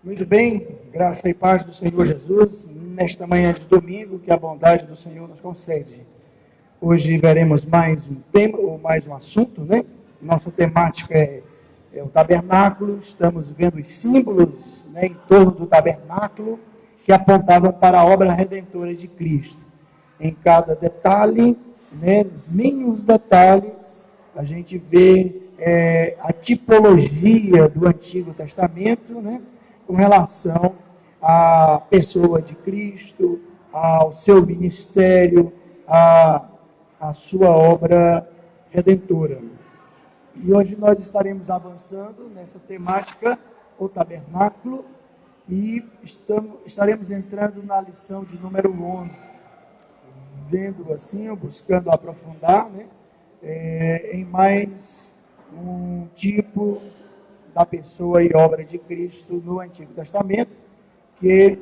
Muito bem, graça e paz do Senhor Jesus, nesta manhã de domingo, que a bondade do Senhor nos concede. Hoje veremos mais um tema, ou mais um assunto, né? Nossa temática é o tabernáculo, estamos vendo os símbolos, né, em torno do tabernáculo, que apontavam para a obra redentora de Cristo. Em cada detalhe, né, nos mínimos detalhes, a gente vê a tipologia do Antigo Testamento, né? Com relação à pessoa de Cristo, ao seu ministério, à sua obra redentora. E hoje nós estaremos avançando nessa temática, o tabernáculo, e estaremos entrando na lição de número 11, vendo assim, buscando aprofundar, né, em mais um tipo da pessoa e obra de Cristo no Antigo Testamento, que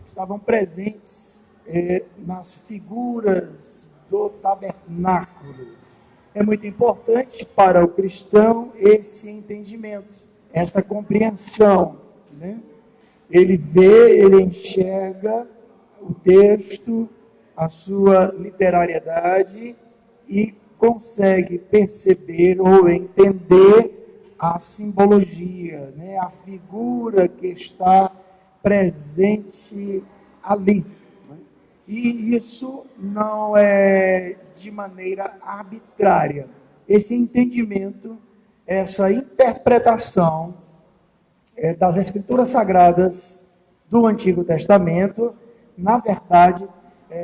estavam presentes nas figuras do tabernáculo. É muito importante para o cristão esse entendimento, essa compreensão, né? Ele vê, ele enxerga o texto, a sua literariedade e consegue perceber ou entender a simbologia, né? A figura que está presente ali. Né? E isso não é de maneira arbitrária. Esse entendimento, essa interpretação das Escrituras Sagradas do Antigo Testamento, na verdade,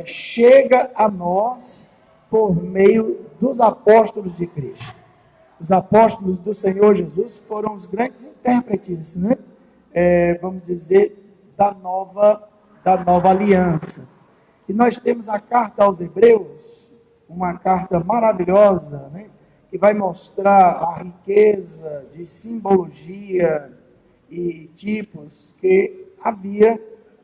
chega a nós por meio dos apóstolos de Cristo. Os apóstolos do Senhor Jesus foram os grandes intérpretes, né? Vamos dizer, da nova aliança. E nós temos a carta aos Hebreus, uma carta maravilhosa, né? Que vai mostrar a riqueza de simbologia e tipos que havia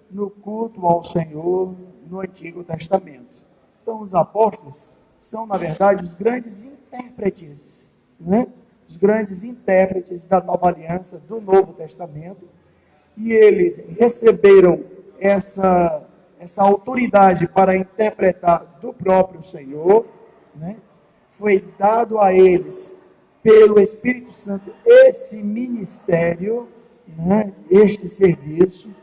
no culto ao Senhor no Antigo Testamento. Então, os apóstolos são, na verdade, os grandes intérpretes, né? Os grandes intérpretes da nova aliança, do Novo Testamento, e eles receberam essa autoridade para interpretar do próprio Senhor, né? Foi dado a eles, pelo Espírito Santo, esse ministério, né? Este serviço,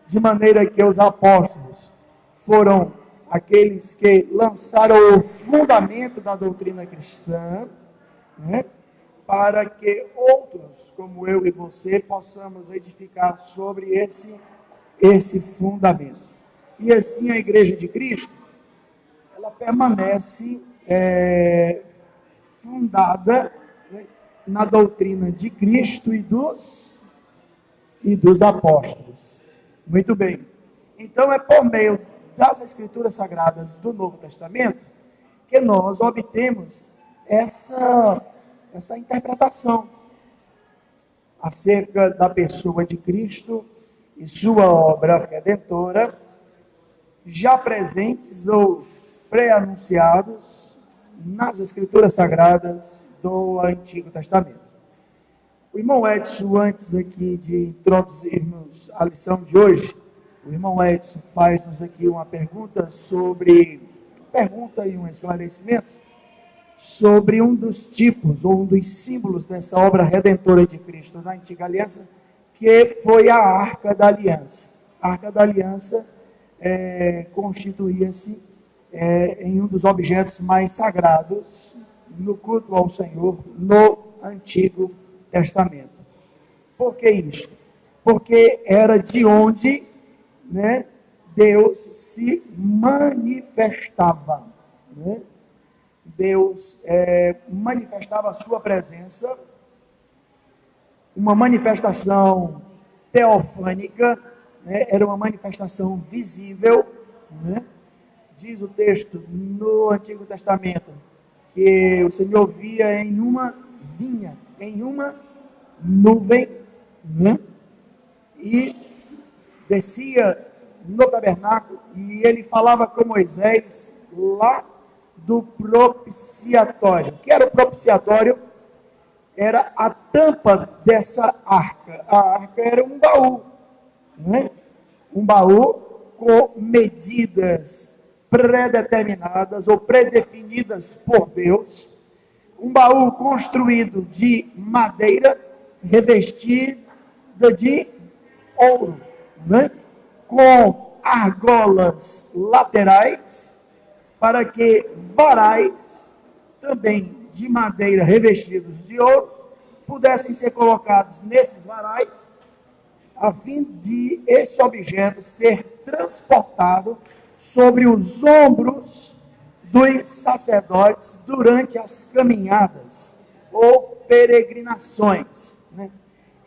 de maneira que os apóstolos foram aqueles que lançaram o fundamento da doutrina cristã, né? Para que outros, como eu e você, possamos edificar sobre esse fundamento. E assim a Igreja de Cristo, ela permanece fundada, né, na doutrina de Cristo e dos apóstolos. Muito bem. Então é por meio das Escrituras Sagradas do Novo Testamento que nós obtemos essa interpretação acerca da pessoa de Cristo e sua obra redentora, já presentes ou pré-anunciados nas Escrituras Sagradas do Antigo Testamento. O irmão Edson, antes aqui de introduzirmos a lição de hoje, o irmão Edson faz-nos aqui uma pergunta e um esclarecimento sobre um dos tipos, ou um dos símbolos dessa obra redentora de Cristo na Antiga Aliança, que foi a Arca da Aliança. A Arca da Aliança constituía-se em um dos objetos mais sagrados no culto ao Senhor no Antigo Testamento. Por que isso? Porque era de onde, né, Deus se manifestava, né? Deus manifestava a sua presença, uma manifestação teofânica, né? Era uma manifestação visível, né? Diz o texto no Antigo Testamento que o Senhor vinha em uma nuvem, né? E descia no tabernáculo, e ele falava com Moisés lá do propiciatório. O que era o propiciatório? Era a tampa dessa arca. A arca era um baú. né? Um baú com medidas predeterminadas ou predefinidas por Deus. Um baú construído de madeira revestida de ouro, né? Com argolas laterais, para que varais, também de madeira revestidos de ouro, pudessem ser colocados nesses varais, a fim de esse objeto ser transportado sobre os ombros dos sacerdotes durante as caminhadas ou peregrinações, né?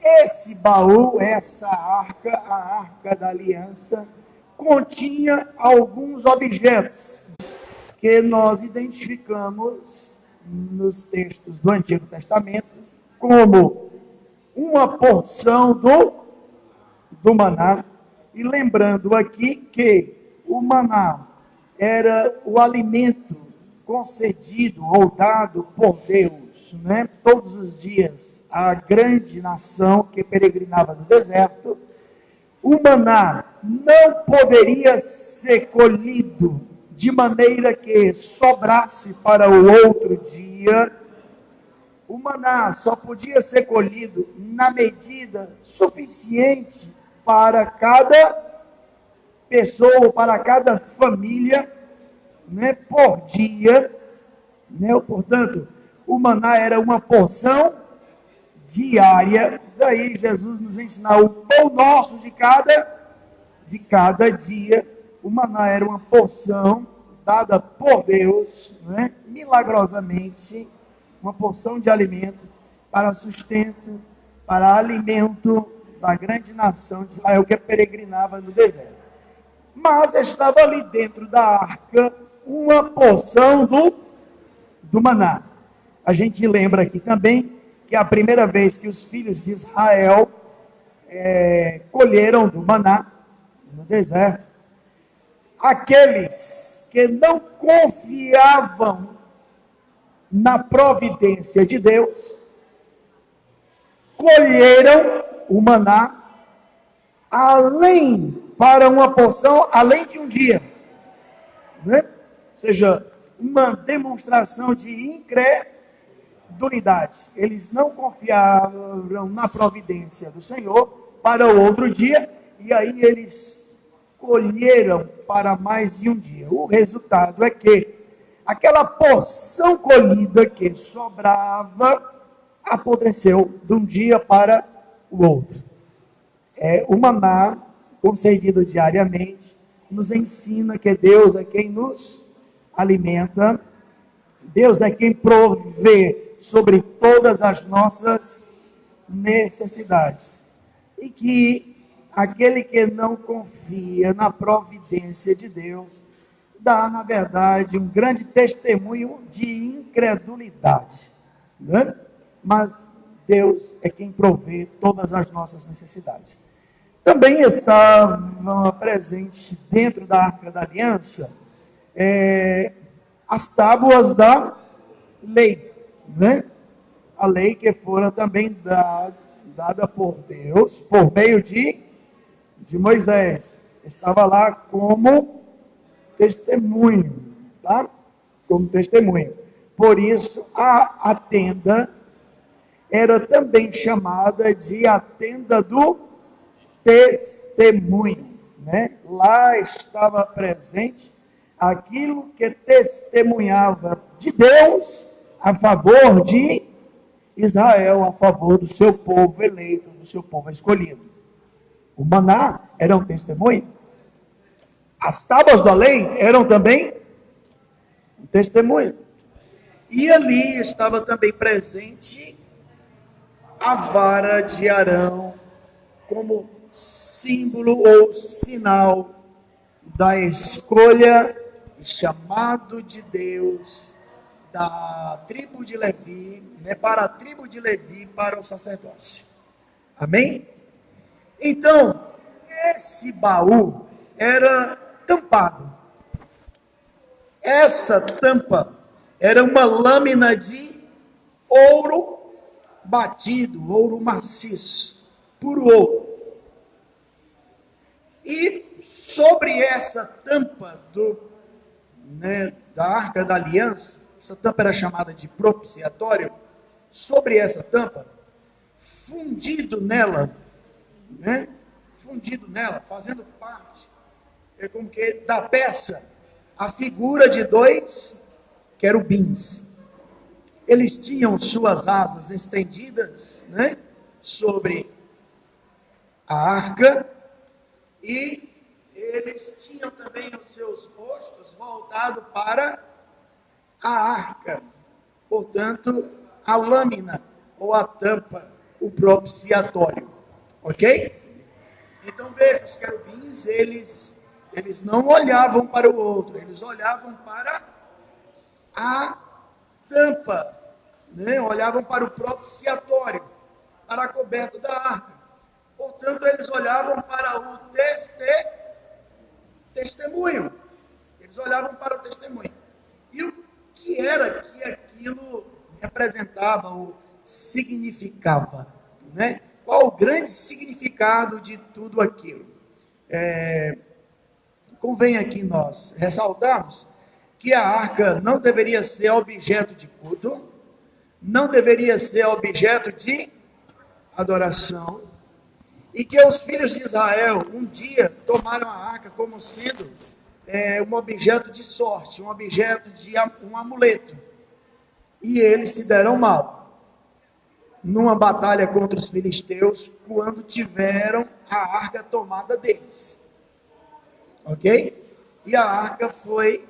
Esse baú, essa arca, a Arca da Aliança, continha alguns objetos que nós identificamos nos textos do Antigo Testamento como uma porção do maná. E lembrando aqui que o maná era o alimento concedido ou dado por Deus, né? Todos os dias a grande nação que peregrinava no deserto. O maná não poderia ser colhido de maneira que sobrasse para o outro dia. O maná só podia ser colhido na medida suficiente para cada pessoa, para cada família, né, por dia, né? Portanto, o maná era uma porção diária. Daí Jesus nos ensinar o pão nosso de cada dia. O maná era uma porção dada por Deus, né, milagrosamente, uma porção de alimento para sustento, para alimento da grande nação de Israel que peregrinava no deserto. Mas estava ali dentro da arca uma porção do maná. A gente lembra aqui também que a primeira vez que os filhos de Israel colheram do maná no deserto, aqueles que não confiavam na providência de Deus, colheram o maná para uma porção além de um dia, né? Ou seja, uma demonstração de incredulidade. Eles não confiaram na providência do Senhor para o outro dia, e aí eles colheram para mais de um dia. O resultado é que aquela porção colhida que sobrava apodreceu de um dia para o outro. O maná, concedido diariamente, nos ensina que Deus é quem nos alimenta, Deus é quem provê sobre todas as nossas necessidades. E que aquele que não confia na providência de Deus dá, na verdade, um grande testemunho de incredulidade, né? Mas Deus é quem provê todas as nossas necessidades. Também está presente dentro da Arca da Aliança as tábuas da lei, né? A lei que fora também dada por Deus, por meio de Moisés. Estava lá como testemunho, tá? Como testemunho. Por isso, a tenda era também chamada de a tenda do testemunho, né? Lá estava presente aquilo que testemunhava de Deus a favor de Israel, a favor do seu povo eleito, do seu povo escolhido. O maná era um testemunho. As tábuas da lei eram também um testemunho. E ali estava também presente a vara de Arão, como símbolo ou sinal da escolha e chamado de Deus da tribo de Levi, né, para a tribo de Levi, para o sacerdócio. Amém? Então, esse baú era tampado. Essa tampa era uma lâmina de ouro batido, ouro maciço, puro ouro. sobre essa tampa da Arca da Aliança, essa tampa era chamada de propiciatório, sobre essa tampa, fundido nela, fazendo parte, é como que da peça, a figura de 2 querubins. Eles tinham suas asas estendidas, sobre a arca, e eles tinham também os seus rostos voltados para a arca, portanto, a lâmina ou a tampa, o propiciatório, ok? Então veja, os querubins, eles não olhavam para o outro, eles olhavam para a tampa, olhavam para o propiciatório, para a coberta da arca. Portanto, eles olhavam para o testemunho. Eles olhavam para o testemunho. E o que era que aquilo representava ou significava? Qual o grande significado de tudo aquilo? Convém aqui nós ressaltarmos que a arca não deveria ser objeto de culto, não deveria ser objeto de adoração, e que os filhos de Israel um dia tomaram a arca como sendo um objeto de sorte, um objeto de um amuleto, e eles se deram mal numa batalha contra os filisteus, quando tiveram a arca tomada deles, ok? E a arca foi,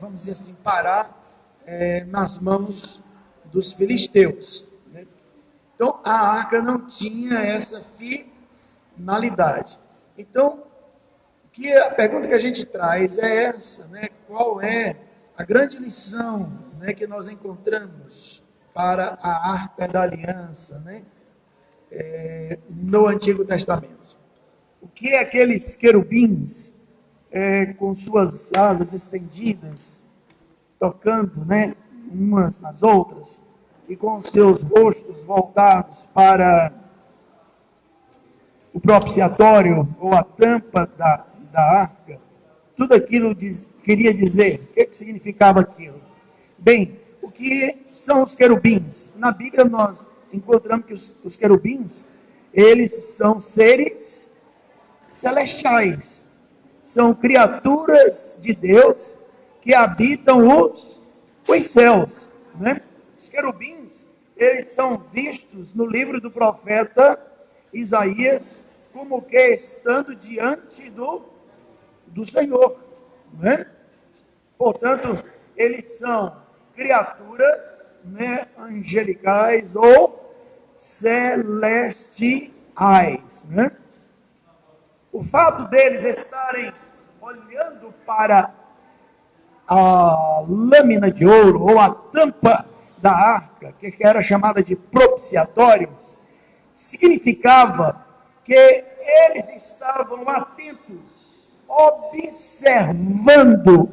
vamos dizer assim, parar nas mos dos filisteus. Então, a arca não tinha essa finalidade. Então, a pergunta que a gente traz é essa, qual é a grande lição, que nós encontramos para a Arca da Aliança, no Antigo Testamento? O que é aqueles querubins com suas asas estendidas, tocando, umas nas outras, e com seus rostos voltados para o propiciatório ou a tampa da arca? Tudo aquilo queria dizer. O que significava aquilo? Bem, o que são os querubins? Na Bíblia nós encontramos que os querubins, eles são seres celestiais, são criaturas de Deus que habitam os céus, Os querubins, eles são vistos no livro do profeta Isaías como que estando diante do Senhor, Portanto, eles são criaturas, angelicais ou celestiais, O fato deles estarem olhando para a lâmina de ouro ou a tampa da arca, que era chamada de propiciatório, significava que eles estavam atentos, observando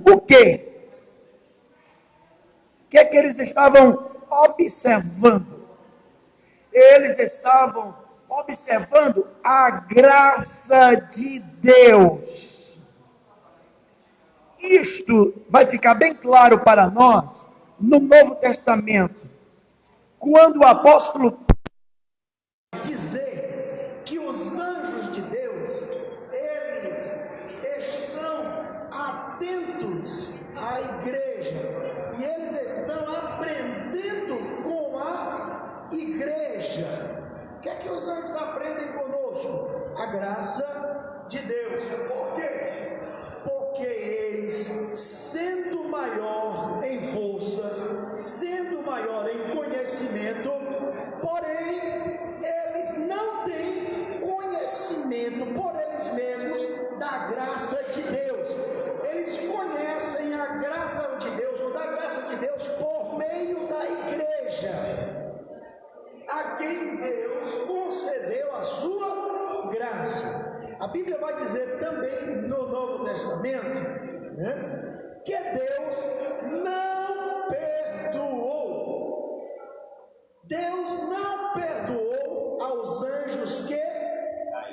o quê? O que é que eles estavam observando? Eles estavam observando a graça de Deus. Isto vai ficar bem claro para nós no Novo Testamento, quando o apóstolo dizer que os anjos de Deus, eles estão atentos à igreja, e eles estão aprendendo com a igreja. O que é que os anjos aprendem conosco? A graça de Deus. Por quê? Porque eles, sendo maior em força, sendo maior em conhecimento, porém, eles não têm conhecimento por eles mesmos da graça de Deus. Eles conhecem a graça de Deus, ou da graça de Deus, por meio da igreja, a quem Deus concedeu a sua graça. A Bíblia vai dizer também no Novo Testamento, que Deus não perdoou. Deus não perdoou aos anjos que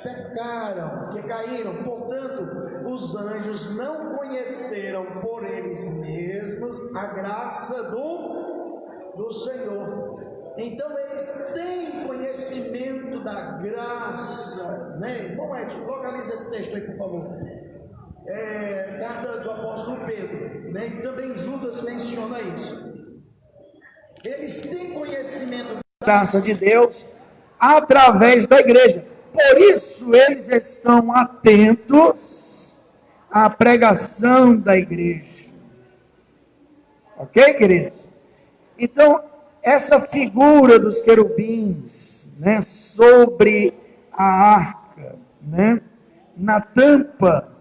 pecaram, que caíram. Portanto, os anjos não conheceram por eles mesmos a graça do Senhor. Então eles têm conhecimento da graça, né? Bom, Edson, localiza esse texto aí, por favor. Carta do apóstolo Pedro, né? E também Judas menciona isso. Eles têm conhecimento da graça de Deus através da igreja. Por isso eles estão atentos à pregação da igreja. Ok, queridos? Então, essa figura dos querubins, né, sobre a arca, né, na tampa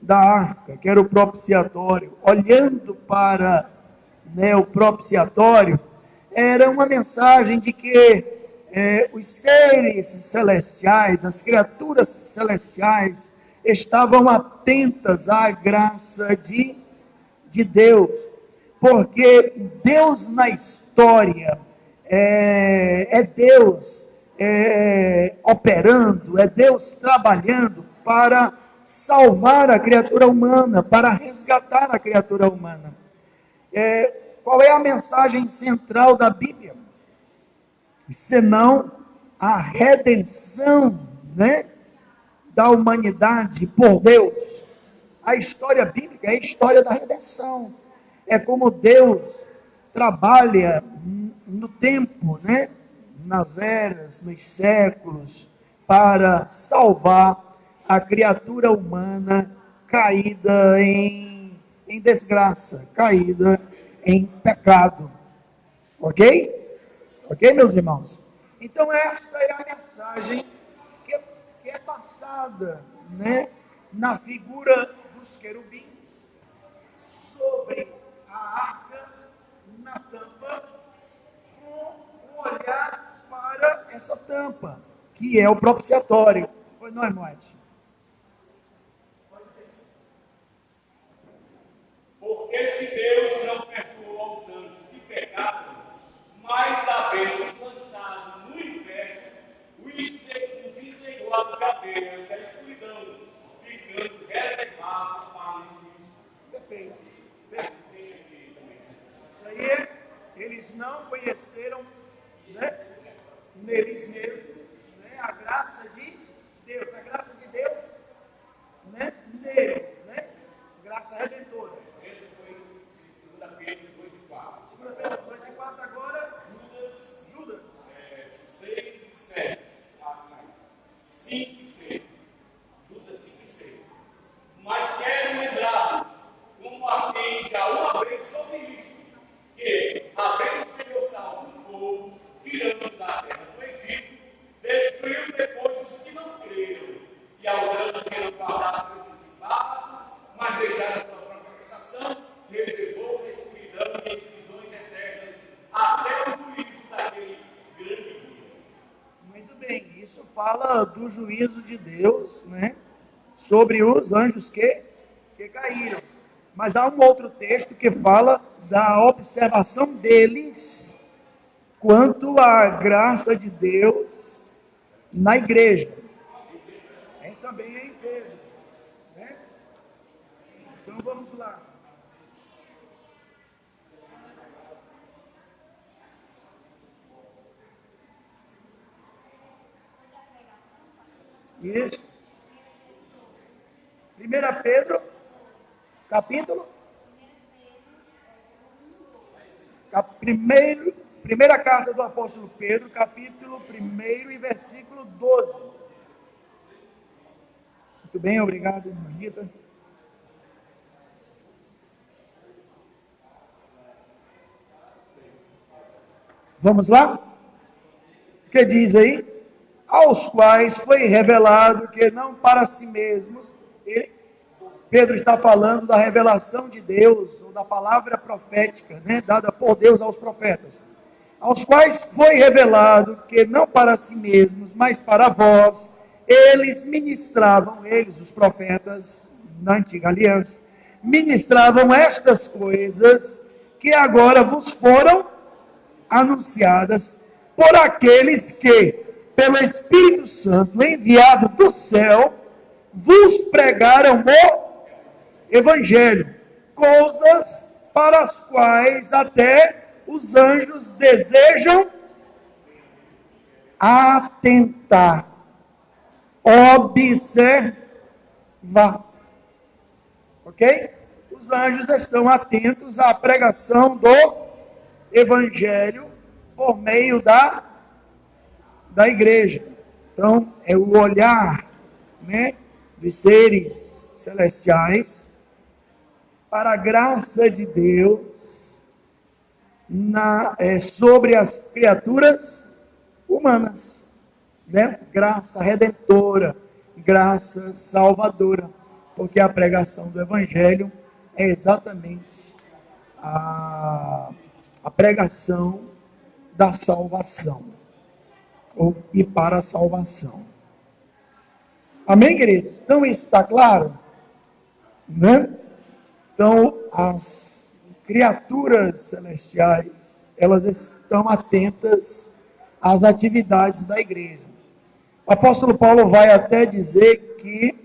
da arca, que era o propiciatório, olhando para, né, o propiciatório, era uma mensagem de que os seres celestiais, as criaturas celestiais, estavam atentas à graça de Deus, porque Deus na história é Deus operando, é Deus trabalhando para salvar a criatura humana, para resgatar a criatura humana. Qual é a mensagem central da Bíblia? Senão a redenção, né, da humanidade por Deus. A história bíblica é a história da redenção. É como Deus trabalha no tempo, né, nas eras, nos séculos, para salvar a criatura humana caída em desgraça, caída em pecado. Ok? Ok, meus irmãos? Então, esta é a mensagem que é passada, né, na figura dos querubins, sobre a arca, na tampa, com um olhar para essa tampa, que é o propiciatório. Foi não, irmão Edson? Porque se Deus não perdoou aos anjos que pecaram, mas havendo-os lançado no inferno, os entregou às cadeias da escuridão, ficando reservados para o juízo. Isso aí, eles não conheceram, né, neles mesmos, né, a graça de Deus, né, neles, né, graça redentora. Esse foi o 2 Pedro 2:4. 2 Pedro 2:4 agora, Judas. 6 e 7. 5 e 6. Judas 5 e 6. Mas quero lembrá-los, como atende já uma vez sobre isto, que, havendo o Senhor salvo um povo, tirando da terra do Egito, destruiu depois os que não creram, e aos anjos que não guardaram seu principado, mas deixaram a sua própria reputação, reservou na escuridão e em prisões eternas, até o juízo daquele grande dia. Muito bem, isso fala do juízo de Deus, né, sobre os anjos que caíram. Mas há um outro texto que fala da observação deles quanto à graça de Deus na igreja. Também é igreja, né? Então vamos lá. Isso. 1 Pedro, capítulo. Primeira carta do apóstolo Pedro, capítulo 1 e versículo 12. Muito bem, obrigado, irmã Rita. Vamos lá? O que diz aí? Aos quais foi revelado que não para si mesmos, Pedro está falando da revelação de Deus, ou da palavra profética, né, dada por Deus aos profetas. Aos quais foi revelado que não para si mesmos, mas para vós, eles, os profetas da antiga aliança, ministravam estas coisas que agora vos foram anunciadas por aqueles que, pelo Espírito Santo enviado do céu, vos pregaram o Evangelho, coisas para as quais até os anjos desejam atentar, observar. Ok? Os anjos estão atentos à pregação do Evangelho por meio da igreja. Então, é o olhar, né, dos seres celestiais para a graça de Deus sobre as criaturas humanas, né? Graça redentora, graça salvadora, porque a pregação do Evangelho é exatamente a pregação da salvação, e para a salvação. Amém, queridos? Então isso está claro? Né? Então, as criaturas celestiais, elas estão atentas às atividades da igreja. O apóstolo Paulo vai até dizer que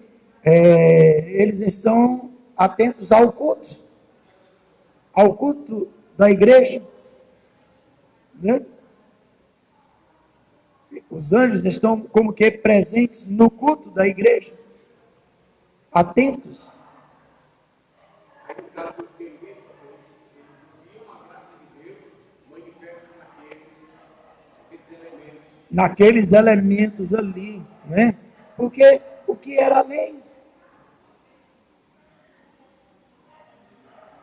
eles estão atentos ao culto da igreja, né? Os anjos estão como que presentes no culto da igreja, atentos. Naqueles elementos ali, né? Porque o que era a lei?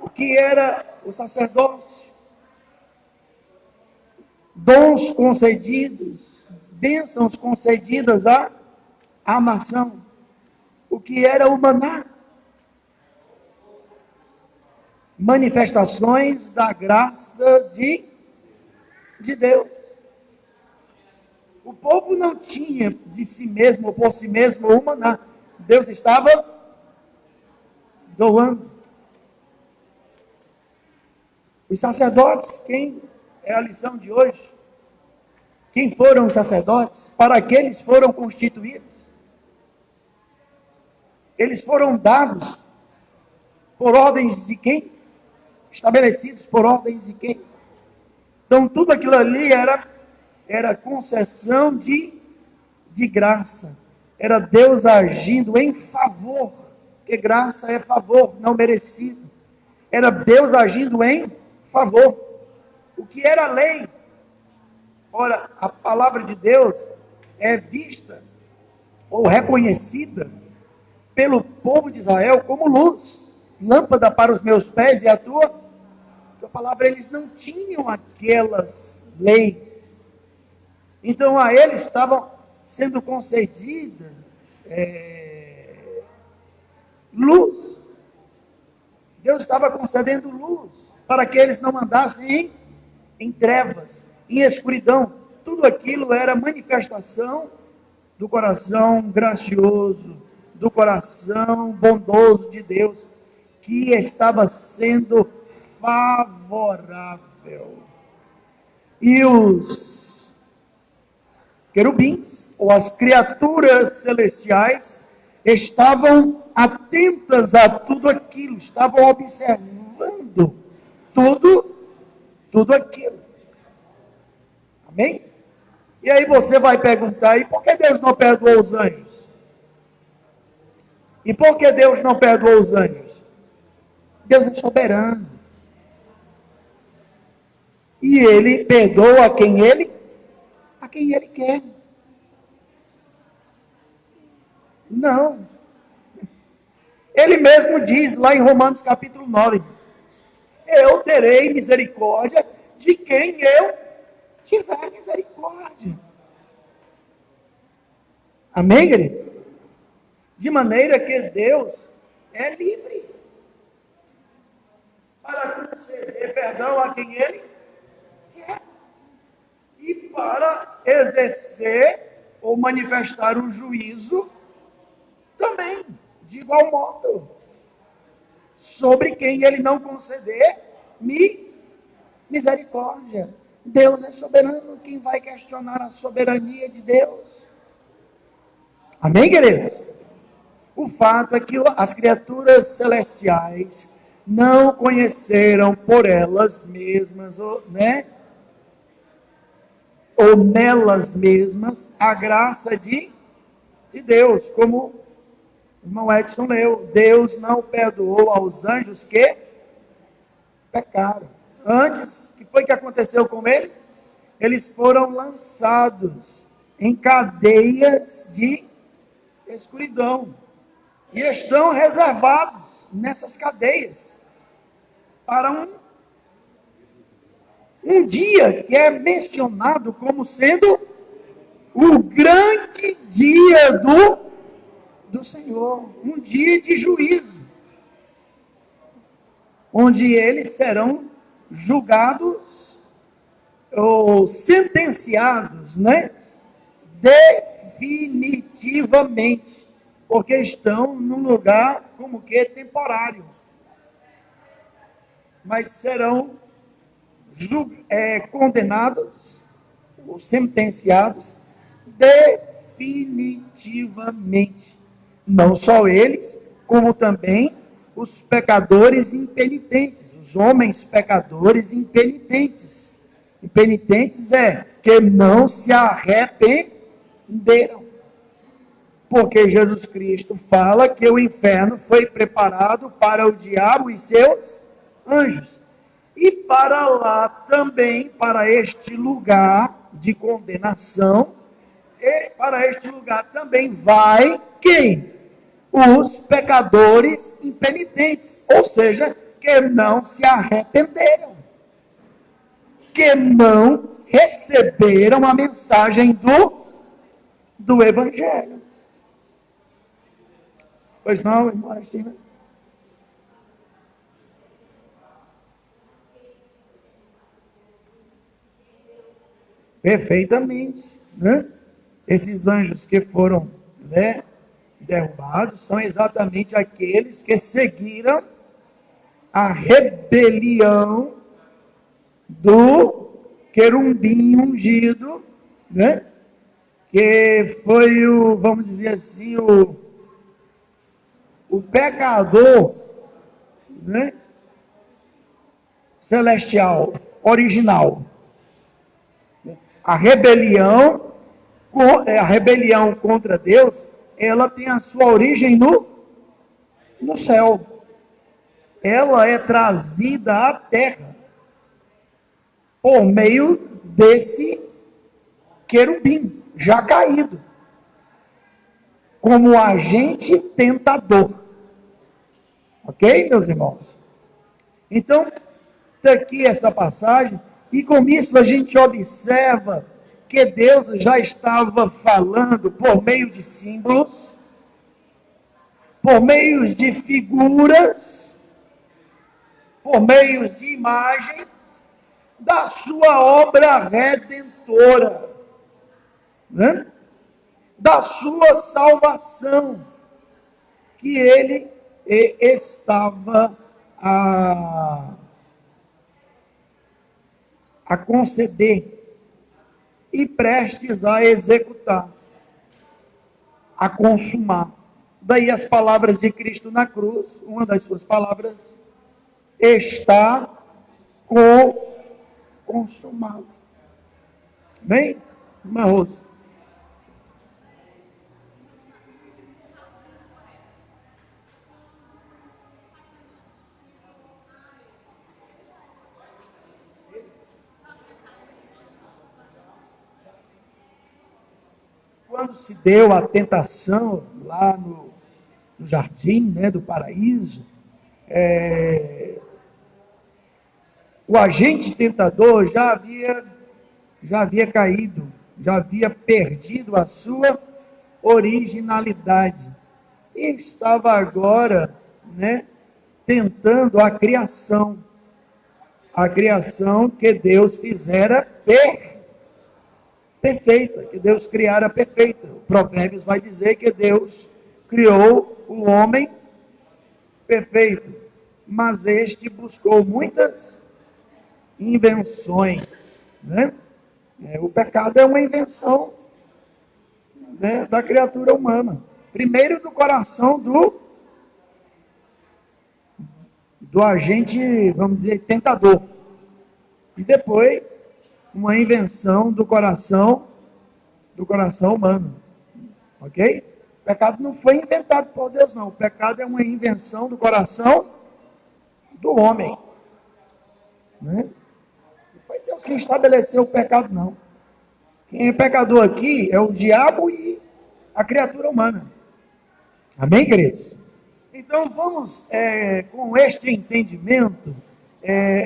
O que era o sacerdócio? Dons concedidos, bênçãos concedidas à nação. O que era o maná? Manifestações da graça de Deus. O povo não tinha de si mesmo ou por si mesmo o maná. Deus estava doando. Os sacerdotes, quem é a lição de hoje? Quem foram os sacerdotes? Para que eles foram constituídos? Eles foram dados por ordens de quem? Estabelecidos por ordens de quem? Então tudo aquilo ali era concessão de graça. Era Deus agindo em favor, porque graça é favor, não merecido. Era Deus agindo em favor. O que era a lei? Ora, a palavra de Deus é vista ou reconhecida pelo povo de Israel como luz, lâmpada para os meus pés e a tua palavra. Eles não tinham aquelas leis. Então a eles estavam sendo concedidas luz. Deus estava concedendo luz para que eles não andassem em trevas, em escuridão. Tudo aquilo era manifestação do coração gracioso, do coração bondoso de Deus, que estava sendo favorável. E os querubins, ou as criaturas celestiais, estavam atentas a tudo aquilo, estavam observando tudo aquilo. Amém? E aí você vai perguntar, e por que Deus não perdoou os anjos? E por que Deus não perdoou os anjos? Deus é soberano. E Ele perdoa a quem Ele quer. Não. Ele mesmo diz lá em Romanos capítulo 9, eu terei misericórdia de quem eu tiver misericórdia. Amém, querido? De maneira que Deus é livre para conceder perdão a quem Ele quer e para exercer ou manifestar o juízo também, de igual modo, sobre quem Ele não conceder misericórdia. Deus é soberano, quem vai questionar a soberania de Deus? Amém, queridos? O fato é que as criaturas celestiais não conheceram por elas mesmas, né? Ou nelas mesmas, a graça de Deus, como o irmão Edson leu. Deus não perdoou aos anjos que pecaram. Antes, o que foi que aconteceu com eles? Eles foram lançados em cadeias de escuridão. E estão reservados nessas cadeias para um dia que é mencionado como sendo o grande dia do Senhor, um dia de juízo, onde eles serão julgados ou sentenciados, né? Definitivamente, porque estão num lugar como que temporário, mas serão condenados ou sentenciados definitivamente. Não só eles, como também os pecadores impenitentes, os homens pecadores impenitentes. Impenitentes é que não se arrependeram. Porque Jesus Cristo fala que o inferno foi preparado para o diabo e seus anjos. E para lá também, para este lugar de condenação, e para este lugar também vai quem? Os pecadores impenitentes, ou seja, que não se arrependeram, que não receberam a mensagem do Evangelho. Pois não, irmão Alexandre? Perfeitamente, né? Esses anjos que foram, né, derrubados são exatamente aqueles que seguiram a rebelião do querubim ungido, né? Que foi vamos dizer assim, o pecador, né, celestial, original. A rebelião contra Deus, ela tem a sua origem no céu. Ela é trazida à terra por meio desse querubim já caído, como agente tentador. Ok, meus irmãos? Então, está aqui essa passagem, e com isso a gente observa que Deus já estava falando por meio de símbolos, por meio de figuras, por meio de imagens, da sua obra redentora, né? Da sua salvação, que ele estava a conceder e prestes a executar, a consumar. Daí as palavras de Cristo na cruz, uma das suas palavras, está consumado. Bem, irmã Rose? Quando se deu a tentação lá no jardim, né, do paraíso, o agente tentador já havia caído, já havia perdido a sua originalidade e estava agora, né, tentando a criação que Deus fizera perfeita, que Deus criara perfeita. O Provérbios vai dizer que Deus criou o homem perfeito, mas este buscou muitas invenções, né? O pecado é uma invenção, né, da criatura humana. Primeiro do coração do agente, vamos dizer, tentador. E depois, uma invenção do coração humano. Ok? O pecado não foi inventado por Deus, não. O pecado é uma invenção do coração do homem. Né? Não foi Deus quem estabeleceu o pecado, não. Quem é pecador aqui é o diabo e a criatura humana. Amém, queridos? Então, vamos, com este entendimento,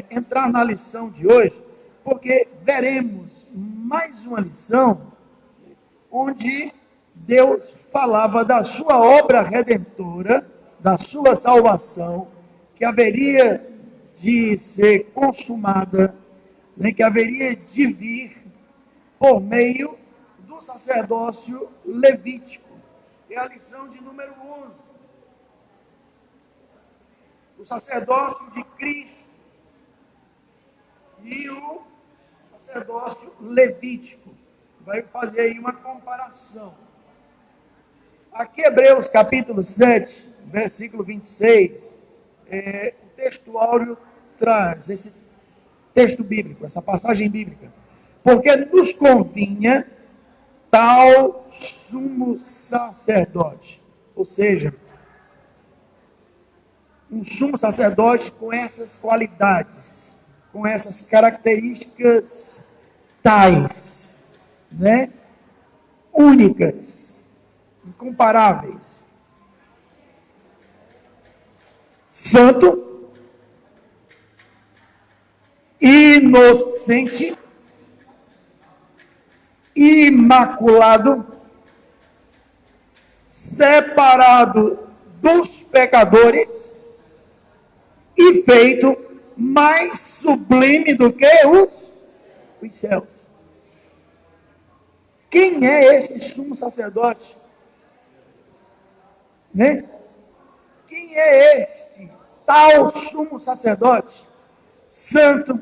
entrar na lição de hoje, porque veremos mais uma lição onde Deus falava da sua obra redentora, da sua salvação, que haveria de ser consumada, né, que haveria de vir por meio do sacerdócio levítico. É a lição de número 11. O sacerdócio de Cristo e o sacerdócio levítico. Vai fazer aí uma comparação. Aqui, Hebreus capítulo 7, versículo 26, o texto áureo traz esse texto bíblico, essa passagem bíblica. Porque nos convinha tal sumo sacerdote, ou seja, um sumo sacerdote com essas qualidades, com essas características tais, né? Únicas, incomparáveis. Santo, inocente, imaculado, separado dos pecadores e feito mais sublime do que os céus. Quem é esse sumo sacerdote? Né? Quem é este tal sumo sacerdote? Santo,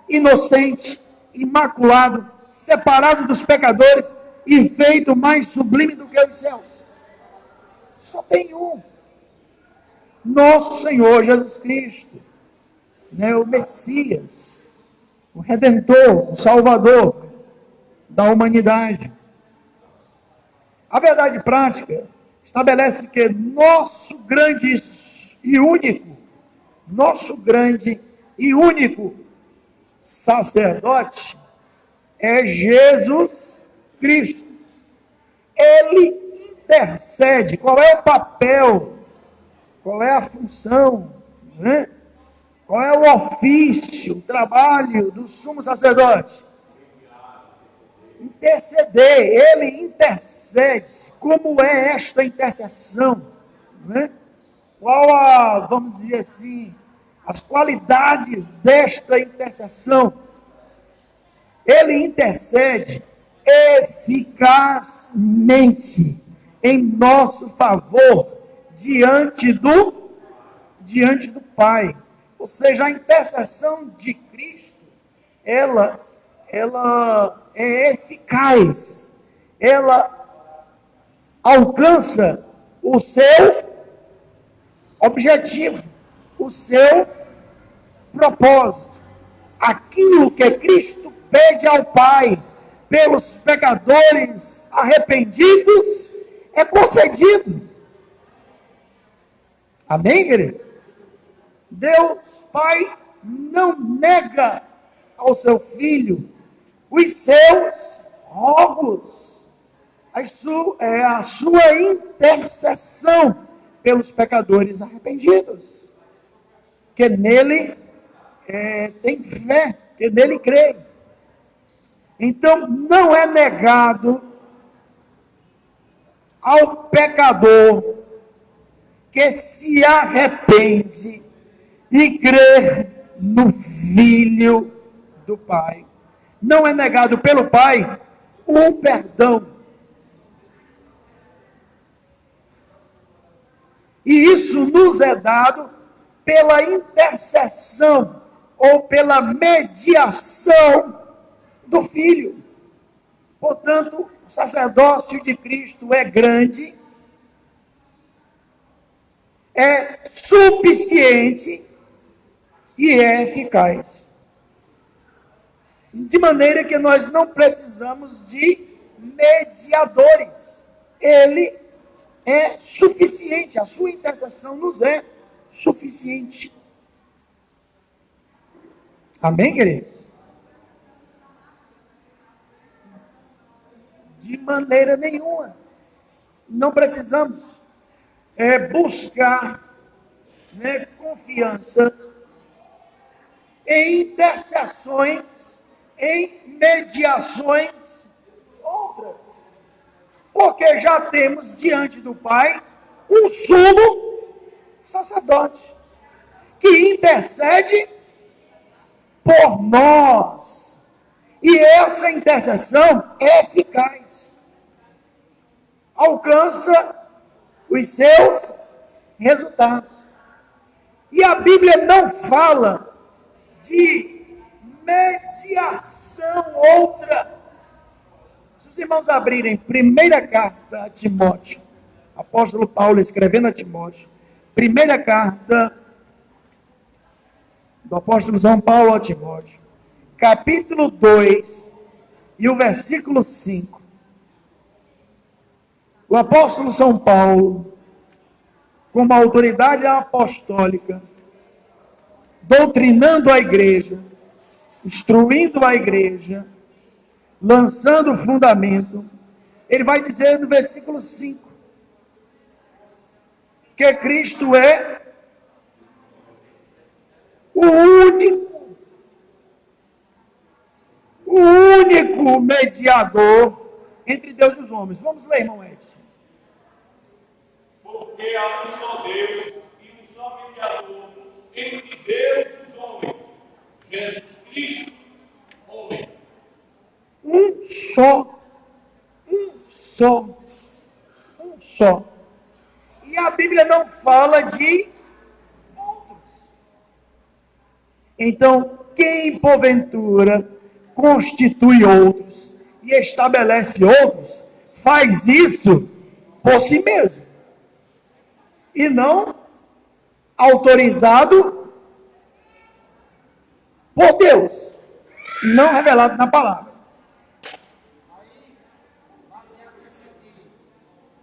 inocente, imaculado, separado dos pecadores e feito mais sublime do que os céus. Só tem um. Nosso Senhor Jesus Cristo, né, o Messias, o Redentor, o Salvador da humanidade. A verdade prática estabelece que nosso grande e único sacerdote é Jesus Cristo. Ele intercede. Qual é o papel? Qual é a função? Né? Qual é o ofício, o trabalho do sumo sacerdote? Interceder. Ele intercede. Como é esta intercessão? Né? Qual vamos dizer assim, as qualidades desta intercessão? Ele intercede eficazmente em nosso favor diante do Pai. Ou seja, a intercessão de Cristo, ela é eficaz. Ela alcança o seu objetivo, o seu propósito. Aquilo que Cristo pede ao Pai pelos pecadores arrependidos é concedido. Amém, queridos? Deus Pai não nega ao seu Filho os seus rogos, a sua intercessão pelos pecadores arrependidos, que nele tem fé, que nele crê. Então, não é negado ao pecador que se arrepende e crê no Filho do Pai. Não é negado pelo Pai o perdão. E isso nos é dado pela intercessão ou pela mediação do Filho. Portanto, o sacerdócio de Cristo é grande, é suficiente e é eficaz. De maneira que nós não precisamos de mediadores. Ele é suficiente, a sua intercessão nos é suficiente. Amém, queridos? De maneira nenhuma. Não precisamos buscar confiança em intercessões, em mediações outras. Porque já temos diante do Pai um sumo sacerdote que intercede por nós. E essa intercessão é eficaz. Alcança os seus resultados. E a Bíblia não fala de mediação outra. Se os irmãos abrirem primeira carta a Timóteo, apóstolo Paulo escrevendo a Timóteo, primeira carta do apóstolo São Paulo a Timóteo, capítulo 2 e o versículo 5. O apóstolo São Paulo, com uma autoridade apostólica, doutrinando a igreja, instruindo a igreja, lançando o fundamento, ele vai dizer no versículo 5, que Cristo é o único mediador entre Deus e os homens. Vamos ler, irmão Edson. Porque há um só Deus e um só mediador entre Deus e os homens, Jesus Cristo, homem. Um só. E a Bíblia não fala de outros. Então, quem porventura constitui outros e estabelece outros, faz isso por si mesmo. E não autorizado por Deus, não revelado na palavra. Aí, baseado nesse aqui,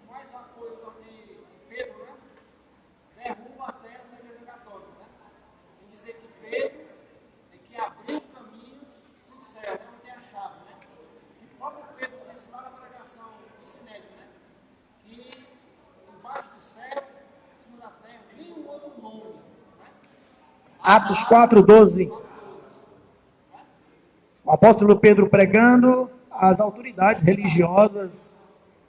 mais uma coisa de Pedro, né? Derruba a tese da Igreja Católica, né? Em dizer que Pedro tem que abrir o caminho para o céu, né? Não tem a chave, né? E o próprio Pedro disse lá na pregação do Sinédrio, né? Que embaixo do céu, em cima da terra, nenhum outro nome, né? Atos 4:12. O apóstolo Pedro pregando às autoridades religiosas,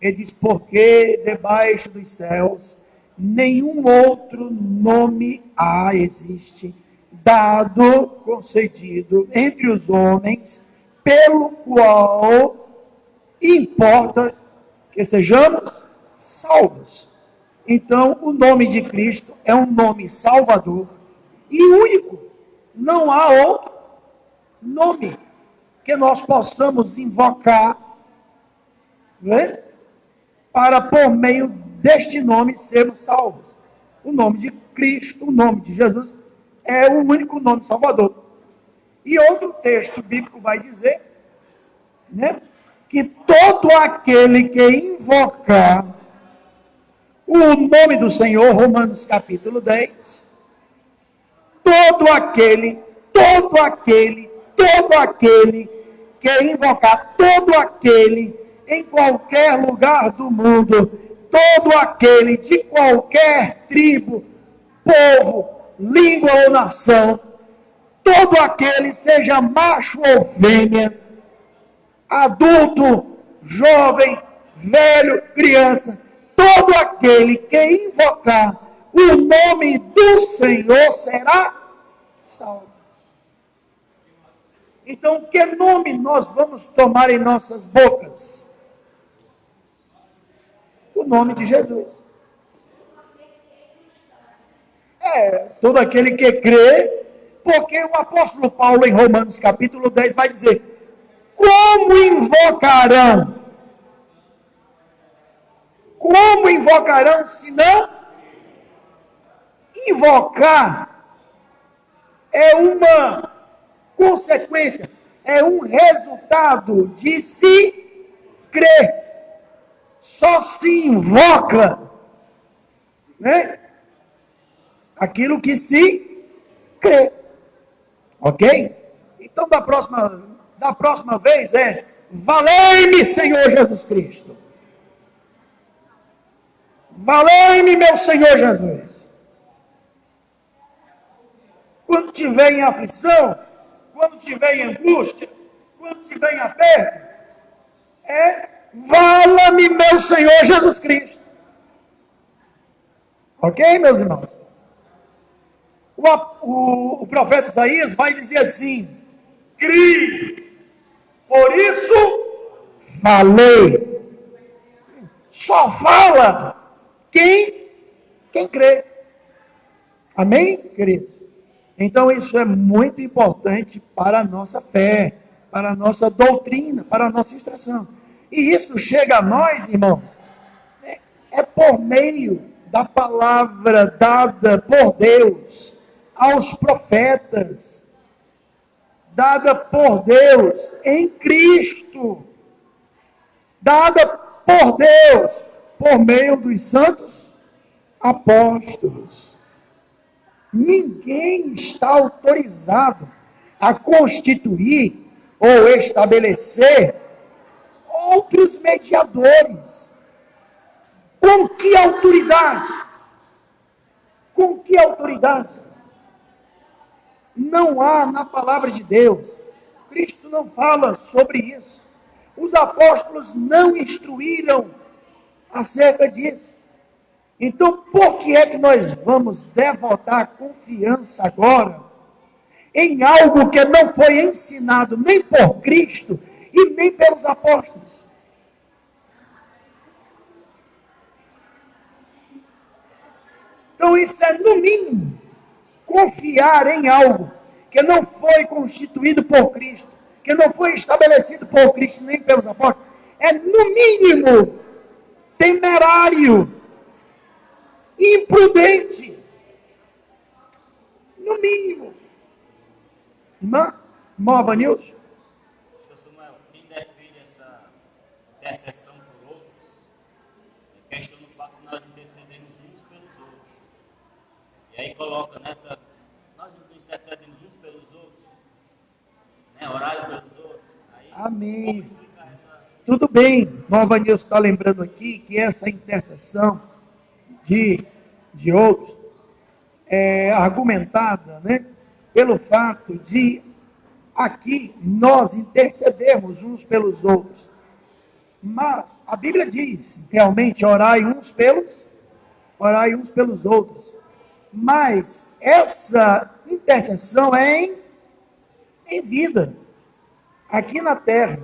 ele diz, porque debaixo dos céus nenhum outro nome existe, dado, concedido entre os homens, pelo qual importa que sejamos salvos. Então, o nome de Cristo é um nome salvador e único. Não há outro nome que nós possamos invocar, né, para por meio deste nome sermos salvos. O nome de Cristo, o nome de Jesus, é o único nome salvador. E outro texto bíblico vai dizer, né, que todo aquele que invocar o nome do Senhor, Romanos capítulo 10, todo aquele que invocar, todo aquele em qualquer lugar do mundo, todo aquele de qualquer tribo, povo, língua ou nação, todo aquele, seja macho ou fêmea, adulto, jovem, velho, criança, todo aquele que invocar o nome do Senhor será salvo. Então, que nome nós vamos tomar em nossas bocas? O nome de Jesus. Todo aquele que crê, porque o apóstolo Paulo, em Romanos capítulo 10, vai dizer, como invocarão? Como invocarão se não? Invocar é uma consequência, é um resultado de se crer. Só se invoca, né, aquilo que se crê. Ok? Então, da próxima vez valei-me, Senhor Jesus Cristo. Valei-me, meu Senhor Jesus. Quando tiver em aflição, quando tiver em angústia, quando tiver em aperto, vala-me, meu Senhor Jesus Cristo. Ok, meus irmãos? O profeta Isaías vai dizer assim: crie, por isso falei. Só fala quem crê. Amém, queridos? Então isso é muito importante para a nossa fé, para a nossa doutrina, para a nossa instrução. E isso chega a nós, irmãos, por meio da palavra dada por Deus aos profetas, dada por Deus em Cristo, dada por Deus por meio dos santos apóstolos. Ninguém está autorizado a constituir ou estabelecer outros mediadores. Com que autoridade? Com que autoridade? Não há na palavra de Deus. Cristo não fala sobre isso. Os apóstolos não instruíram acerca disso. Então, por que é que nós vamos devotar confiança agora em algo que não foi ensinado nem por Cristo e nem pelos apóstolos? Então, isso é, no mínimo, confiar em algo que não foi constituído por Cristo, que não foi estabelecido por Cristo nem pelos apóstolos. É, no mínimo, temerário, imprudente. No mínimo. Irmã Vanilson? Pastor Samuel, quem defende essa intercessão por outros, questiona o fato de nós intercedermos uns pelos outros. E aí coloca nós intercedemos uns pelos outros, né? Orar pelos outros. Aí, amém. Tudo bem, irmã Vanilson está lembrando aqui que essa intercessão de outros é argumentada, né, pelo fato de aqui nós intercedermos uns pelos outros. Mas a Bíblia diz, realmente, orai uns pelos outros. Mas essa intercessão é em vida, aqui na terra.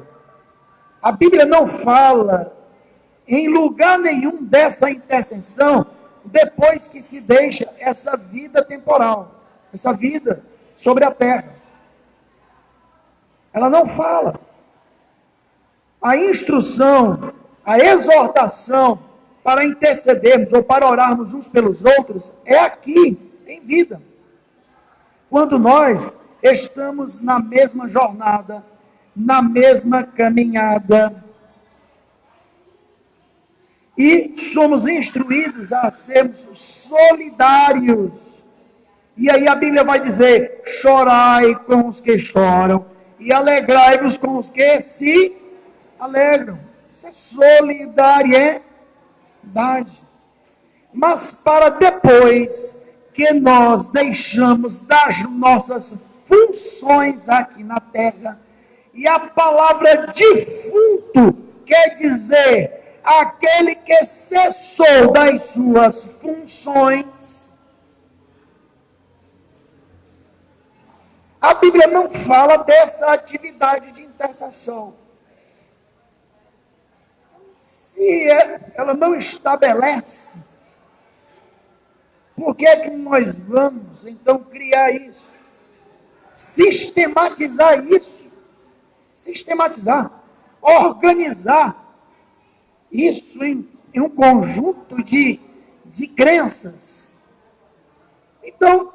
A Bíblia não fala em lugar nenhum dessa intercessão depois que se deixa essa vida temporal, essa vida sobre a terra. Ela não fala. A instrução, a exortação para intercedermos ou para orarmos uns pelos outros é aqui, em vida. Quando nós estamos na mesma jornada, na mesma caminhada, e somos instruídos a sermos solidários. E aí a Bíblia vai dizer: chorai com os que choram e alegrai-vos com os que se alegram. Isso é solidariedade. Mas para depois que nós deixamos das nossas funções aqui na terra, e a palavra defunto quer dizer aquele que cessou das suas funções. A Bíblia não fala dessa atividade de intercessão. Se ela não estabelece, por que é que nós vamos então criar isso? Sistematizar isso? sistematizar, organizar isso em um conjunto de crenças. Então,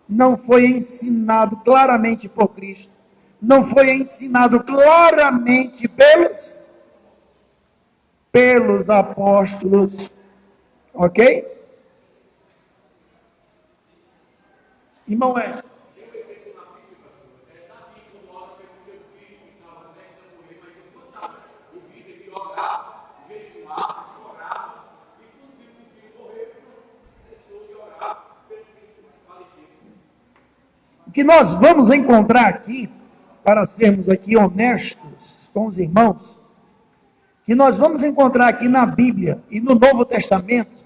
não foi ensinado claramente por Cristo, não foi ensinado claramente pelos apóstolos, ok? Irmão Edson. O que nós vamos encontrar aqui, para sermos aqui honestos com os irmãos, que nós vamos encontrar aqui na Bíblia e no Novo Testamento,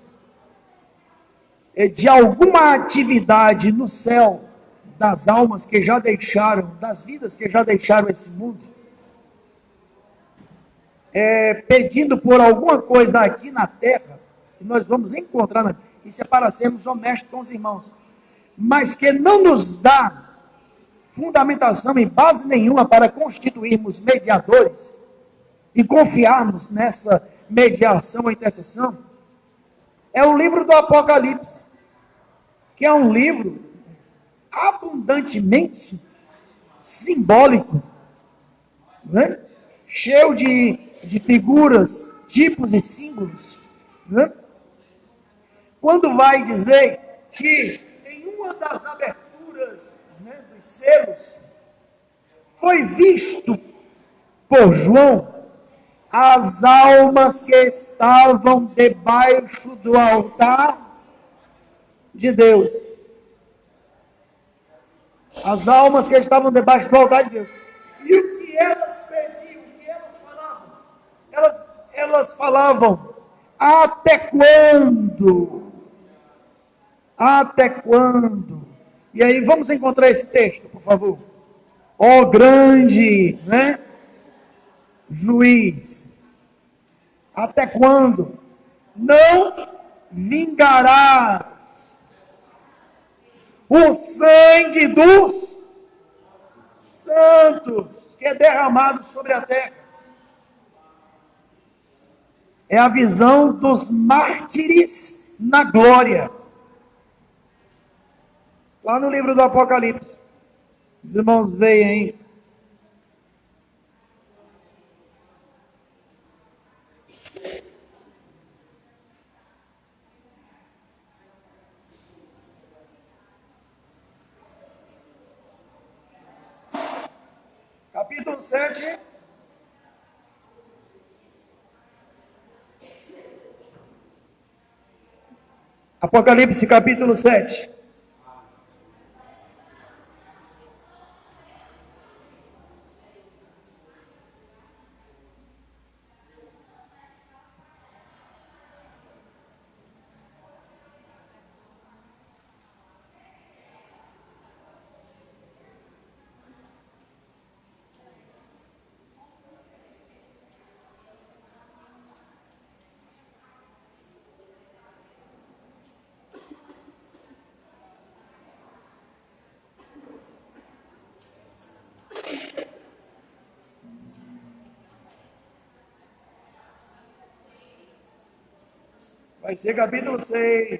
de alguma atividade no céu das almas que já deixaram, das vidas que já deixaram esse mundo, pedindo por alguma coisa aqui na terra, que nós vamos encontrar, isso é para sermos honestos com os irmãos, mas que não nos dá fundamentação e base nenhuma para constituirmos mediadores e confiarmos nessa mediação ou intercessão, é o livro do Apocalipse, que é um livro abundantemente simbólico, né? Cheio de figuras, tipos e símbolos, né? Quando vai dizer que em uma das aberturas, né, dos selos, foi visto por João as almas que estavam debaixo do altar de Deus. As almas que estavam debaixo do altar de Deus. E o que elas pediam, o que elas falavam? Elas falavam, até quando? Até quando? E aí vamos encontrar esse texto, por favor. Ó grande, né, juiz, até quando não vingarás o sangue dos santos que é derramado sobre a terra? É a visão dos mártires na glória. Lá no livro do Apocalipse. Os irmãos veem aí. Capítulo 7. Apocalipse, capítulo 7. Vai ser capítulo 6.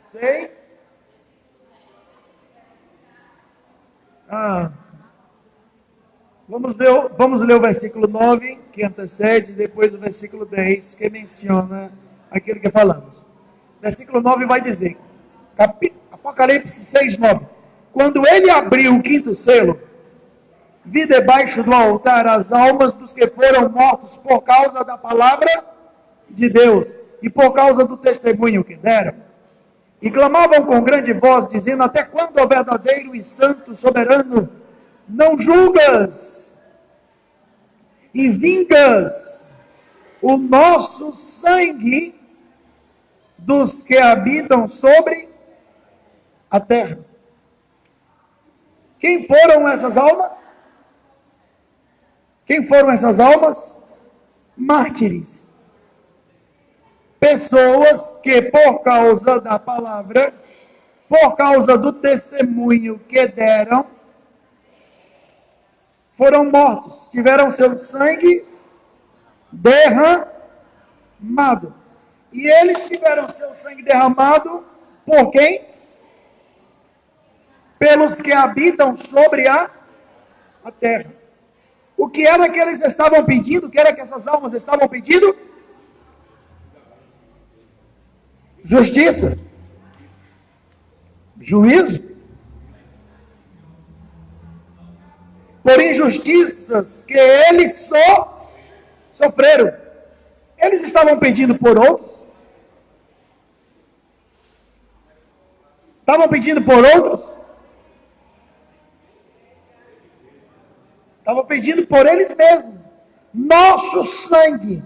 6? Vamos ler o versículo 9, que antecede, e depois o versículo 10, que menciona aquilo que falamos. Versículo 9 vai dizer, Apocalipse 6, 9. Quando ele abriu o quinto selo, vi debaixo do altar as almas dos que foram mortos por causa da palavra de Deus e por causa do testemunho que deram, e clamavam com grande voz, dizendo, até quando, ó verdadeiro e santo soberano, não julgas e vingas o nosso sangue dos que habitam sobre a terra? Quem foram essas almas? Quem foram essas almas? Mártires. Pessoas que, por causa da palavra, por causa do testemunho que deram, foram mortos, tiveram seu sangue derramado. E eles tiveram seu sangue derramado por quem? Pelos que habitam sobre a terra. O que era que eles estavam pedindo? O que era que essas almas estavam pedindo? Justiça. Juízo. Por injustiças que eles sofreram. Eles estavam pedindo por outros? Estavam pedindo por outros? Estavam pedindo por eles mesmos. Nosso sangue.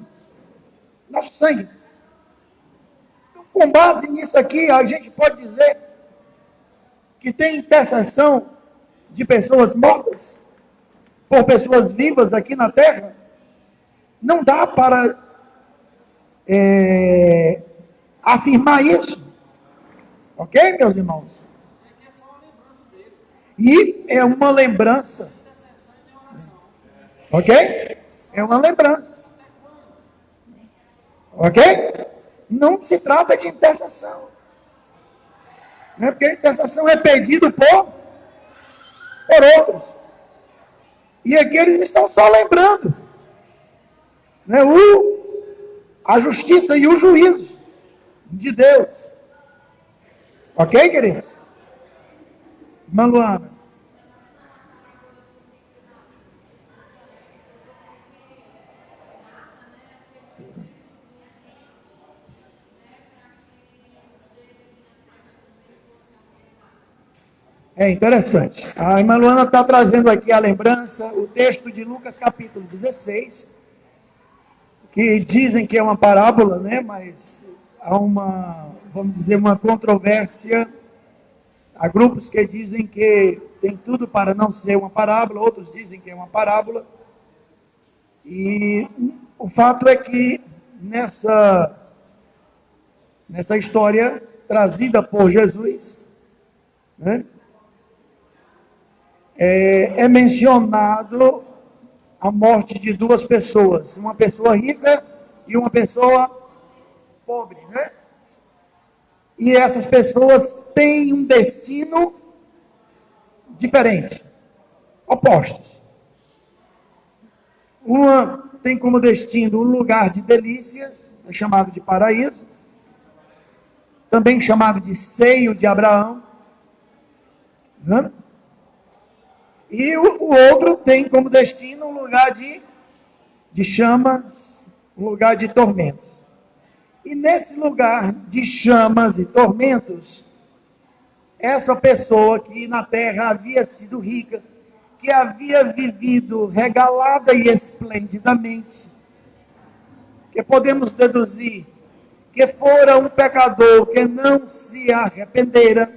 Nosso sangue. Então, com base nisso aqui, a gente pode dizer que tem intercessão de pessoas mortas por pessoas vivas aqui na terra. Não dá para afirmar isso. Ok, meus irmãos? É só uma lembrança deles. E é uma lembrança. Intercessão e oração. Ok? É uma lembrança. Ok? Não se trata de intercessão. Né? Porque a intercessão é pedido por outros. E aqui eles estão só lembrando. Né? A justiça e o juízo de Deus. Ok, queridos? Irmã Luana. É interessante. A irmã Luana está trazendo aqui a lembrança, o texto de Lucas capítulo 16, que dizem que é uma parábola, né? Mas há vamos dizer, uma controvérsia. Há grupos que dizem que tem tudo para não ser uma parábola, outros dizem que é uma parábola. E o fato é que nessa história trazida por Jesus, né? É mencionado a morte de duas pessoas, uma pessoa rica e uma pessoa pobre, né? E essas pessoas têm um destino diferente, opostos. Uma tem como destino um lugar de delícias, é chamado de paraíso, também chamado de seio de Abraão, né? E o outro tem como destino um lugar de chamas, um lugar de tormentos. E nesse lugar de chamas e tormentos, essa pessoa que na terra havia sido rica, que havia vivido regalada e esplendidamente, que podemos deduzir que fora um pecador que não se arrependera,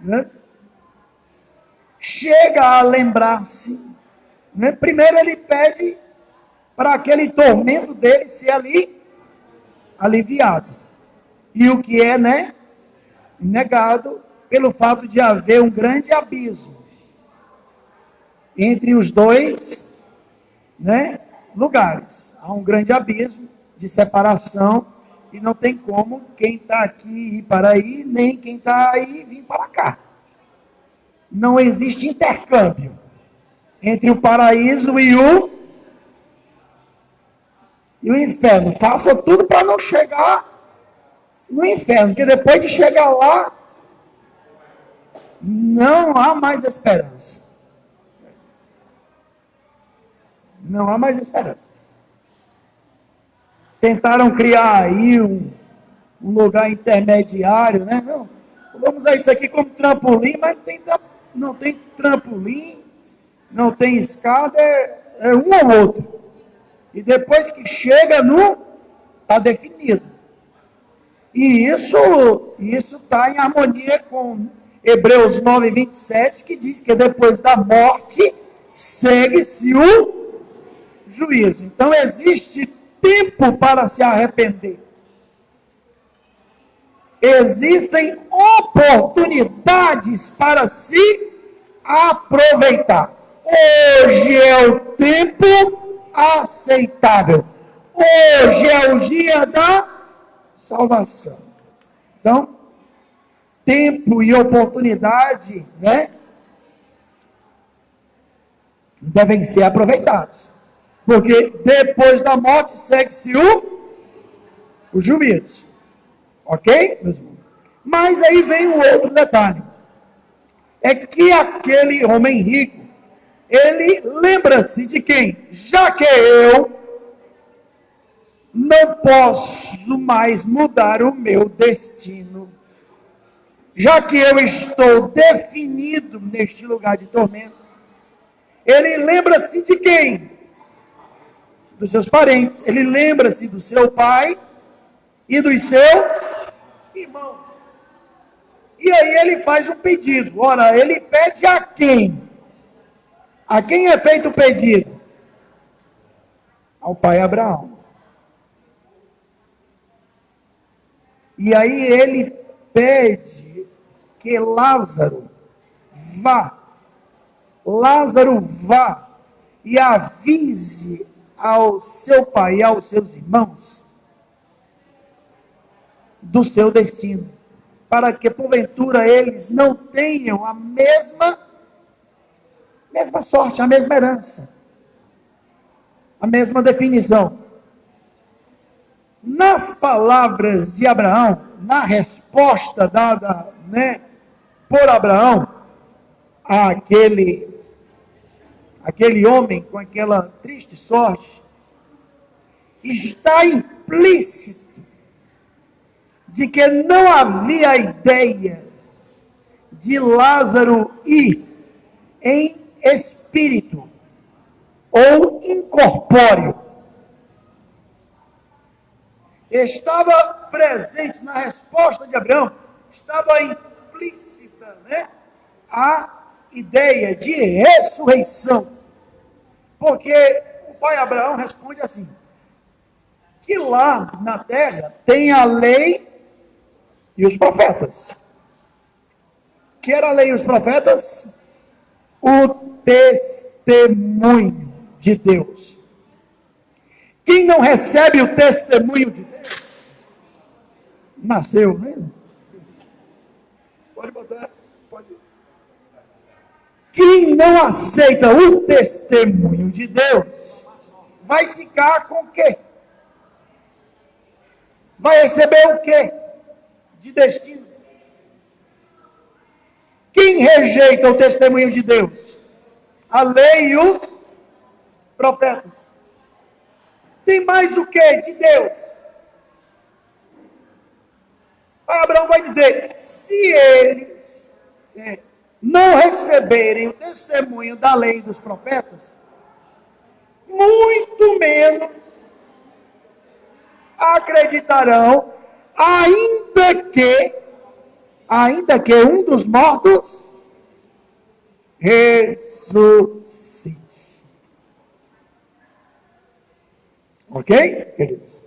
né? Chega a lembrar-se, né? Primeiro ele pede para aquele tormento dele ser aliviado. E o que é, né? Negado pelo fato de haver um grande abismo entre os dois, né, lugares. Há um grande abismo de separação e não tem como quem está aqui ir para aí, nem quem está aí vir para cá. Não existe intercâmbio entre o paraíso e o inferno. Faça tudo para não chegar no inferno, porque depois de chegar lá, não há mais esperança. Não há mais esperança. Tentaram criar aí um lugar intermediário, né? Não, vamos usar isso aqui como trampolim, mas não tem trampolim, não tem escada, é um ou outro. E depois que chega está definido. E isso está em harmonia com Hebreus 9:27, que diz que depois da morte segue-se o juízo. Então existe tempo para se arrepender. Existem oportunidades para se aproveitar. Hoje é o tempo aceitável. Hoje é o dia da salvação. Então, tempo e oportunidade, né, devem ser aproveitados. Porque depois da morte segue-se o juízo. Ok, meus irmãos? Mas aí vem um outro detalhe. É que aquele homem rico, ele lembra-se de quem? Já que eu não posso mais mudar o meu destino, já que eu estou definido neste lugar de tormento, ele lembra-se de quem? Dos seus parentes. Ele lembra-se do seu pai e dos seus irmãos. E aí ele faz um pedido. Ora, ele pede a quem? A quem é feito o pedido? Ao pai Abraão. E aí ele pede que Lázaro vá. Lázaro vá e avise ao seu pai e aos seus irmãos do seu destino, para que porventura eles não tenham a mesma sorte, a mesma herança, a mesma definição. Nas palavras de Abraão, na resposta dada, né, por Abraão àquele homem com aquela triste sorte, está implícito de que não havia ideia de Lázaro ir em espírito ou incorpóreo. Estava presente na resposta de Abraão, estava implícita, né, a ideia de ressurreição. Porque o pai Abraão responde assim, que lá na terra tem a lei e os profetas. Que era a lei e os profetas? O testemunho de Deus. Quem não recebe o testemunho de Deus, nasceu, né? Pode botar, pode. Quem não aceita o testemunho de Deus, vai ficar com o quê? Vai receber o quê? De destino. Quem rejeita o testemunho de Deus? A lei e os profetas. Tem mais o que de Deus? Abraão vai dizer, se eles não receberem o testemunho da lei e dos profetas, muito menos acreditarão, ainda que um dos mortos ressuscite. Ok, queridos?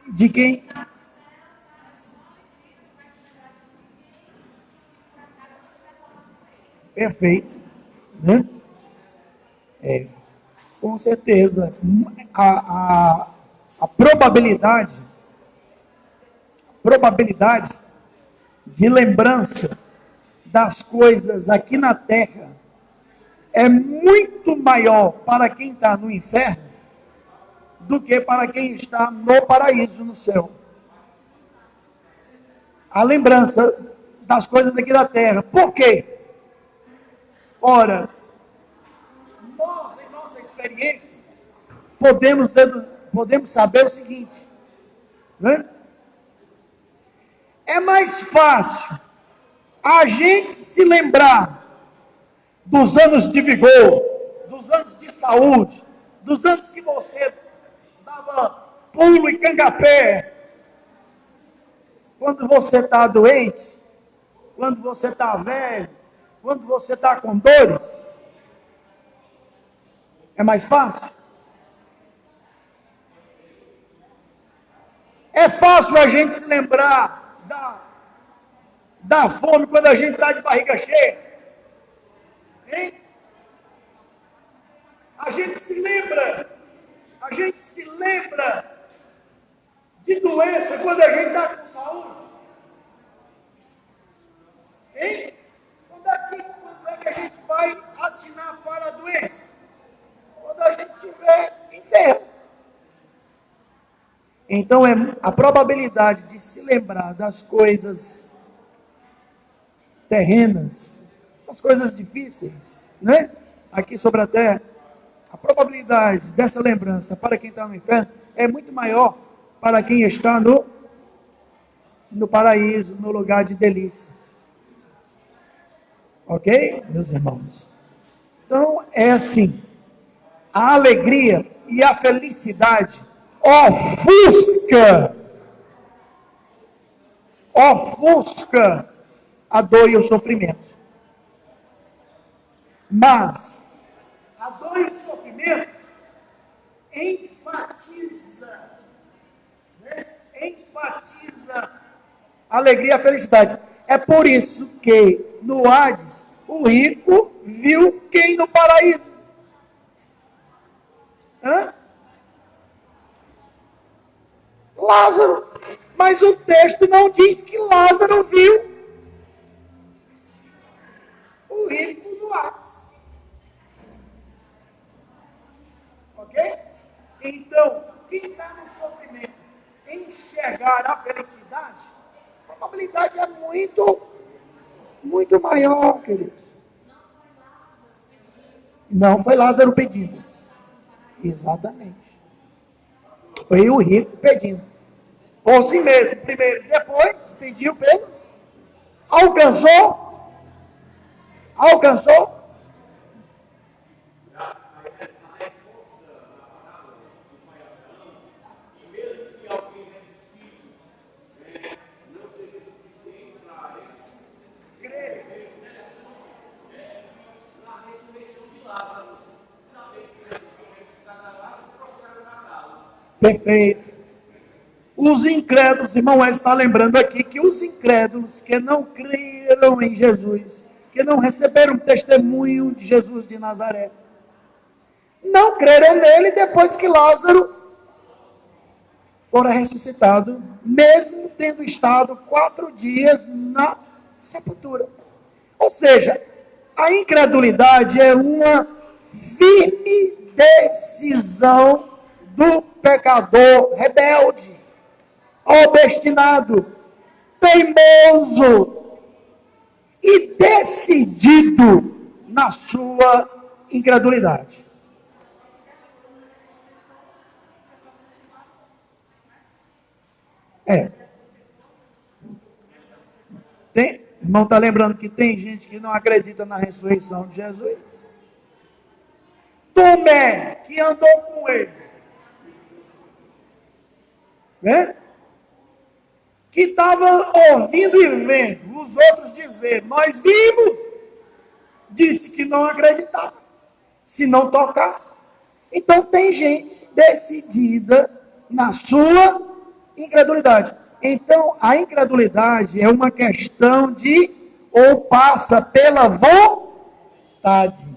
De quem? Perfeito, né? Com certeza, a probabilidade de lembrança das coisas aqui na terra é muito maior para quem está no inferno do que para quem está no paraíso, no céu. A lembrança das coisas aqui da terra. Por quê? Ora, nós, em nossa experiência, podemos saber o seguinte, né? É mais fácil a gente se lembrar dos anos de vigor, dos anos de saúde, dos anos que você dava pulo e cangapé, quando você está doente, quando você está velho, quando você está com dores. É mais fácil? É fácil fácil a gente se lembrar da fome quando a gente está de barriga cheia. Hein? A gente se lembra de doença quando a gente está com saúde. Hein? Quando é que a gente vai atinar para a doença? Quando a gente estiver enfermo. Então, a probabilidade de se lembrar das coisas terrenas, das coisas difíceis, né? Aqui sobre a terra, a probabilidade dessa lembrança para quem está no inferno é muito maior para quem está no paraíso, no lugar de delícias. Ok, meus irmãos? Então, é assim. A alegria e a felicidade ofusca a dor e o sofrimento. Mas a dor e o sofrimento enfatiza a alegria e a felicidade. É por isso que no Hades o rico viu quem no paraíso? Lázaro. Mas o texto não diz que Lázaro viu o rico no Hades. Ok? Então, quem está no sofrimento enxergar a felicidade, a probabilidade é muito maior, queridos. Não foi Lázaro pedindo. Exatamente. Foi o rico pedindo. Por si mesmo, primeiro, depois pediu pelo. Alcançou. Perfeito. Os incrédulos, irmão, ele está lembrando aqui que os incrédulos que não creram em Jesus, que não receberam testemunho de Jesus de Nazaré, não creram nele depois que Lázaro fora ressuscitado, mesmo tendo estado 4 dias na sepultura. Ou seja, a incredulidade é uma firme decisão do pecador rebelde, obstinado, teimoso e decidido na sua incredulidade. Irmão, está lembrando que tem gente que não acredita na ressurreição de Jesus? Tomé, que andou com ele, né? Que estava ouvindo e vendo os outros dizer, nós vimos, disse que não acreditava, se não tocasse. Então tem gente decidida na sua incredulidade. Então a incredulidade é uma questão de, ou passa pela vontade.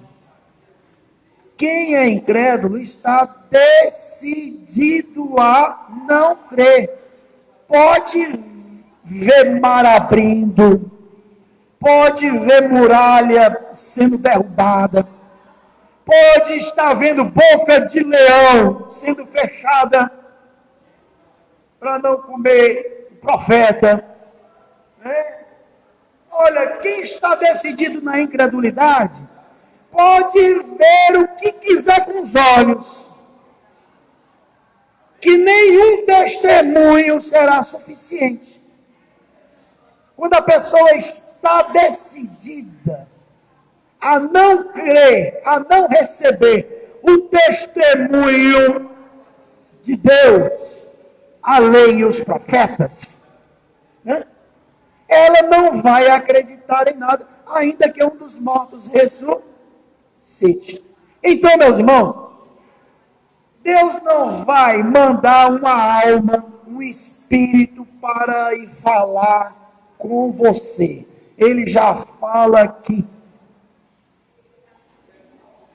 Quem é incrédulo está decidido a não crer. Pode ver mar abrindo, pode ver muralha sendo derrubada, pode estar vendo boca de leão sendo fechada para não comer profeta. Né? Olha, quem está decidido na incredulidade pode ver o que quiser com os olhos, que nenhum testemunho será suficiente. Quando a pessoa está decidida a não crer, a não receber o testemunho de Deus, a lei e os profetas, né? Ela não vai acreditar em nada, ainda que um dos mortos ressuscite. Então, meus irmãos, Deus não vai mandar uma alma, um espírito para ir falar com você. Ele já fala aqui.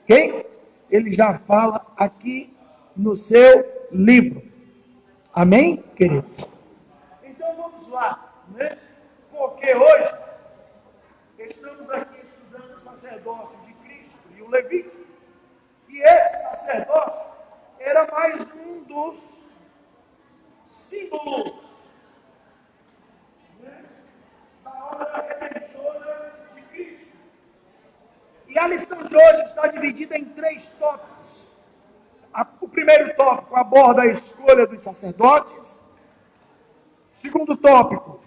Ok? Ele já fala aqui no seu livro. Amém, queridos? Então vamos lá, né? Porque hoje estamos aqui estudando o sacerdócio de Cristo e o Levítico. E esse sacerdócio era mais um dos símbolos, né, da obra redentora de Cristo. E a lição de hoje está dividida em 3 tópicos. O primeiro tópico aborda a escolha dos sacerdotes. O segundo tópico,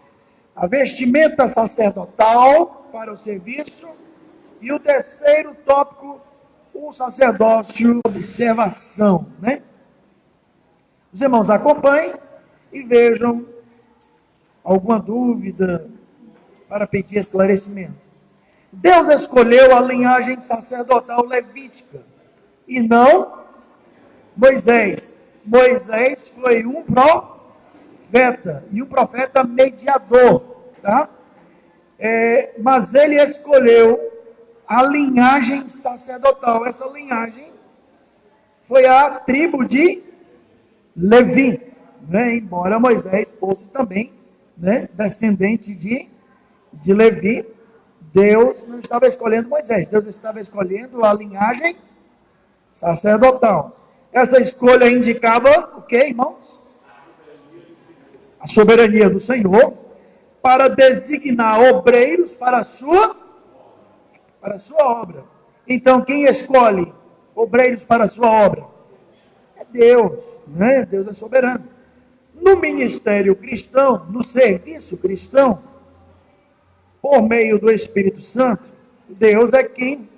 a vestimenta sacerdotal para o serviço. E o terceiro tópico, o sacerdócio, observação, né? Os irmãos acompanhem e vejam alguma dúvida para pedir esclarecimento. Deus escolheu a linhagem sacerdotal levítica e não Moisés. Moisés foi um profeta e um profeta mediador, tá? Mas ele escolheu a linhagem sacerdotal. Essa linhagem foi a tribo de Levi, né? Embora Moisés fosse também, né, descendente de Levi, Deus não estava escolhendo Moisés, Deus estava escolhendo a linhagem sacerdotal. Essa escolha indicava o que, irmãos? A soberania do Senhor para designar obreiros para a sua obra. Então, quem escolhe obreiros para a sua obra? É Deus, né? Deus é soberano. No ministério cristão, no serviço cristão, por meio do Espírito Santo, Deus é quem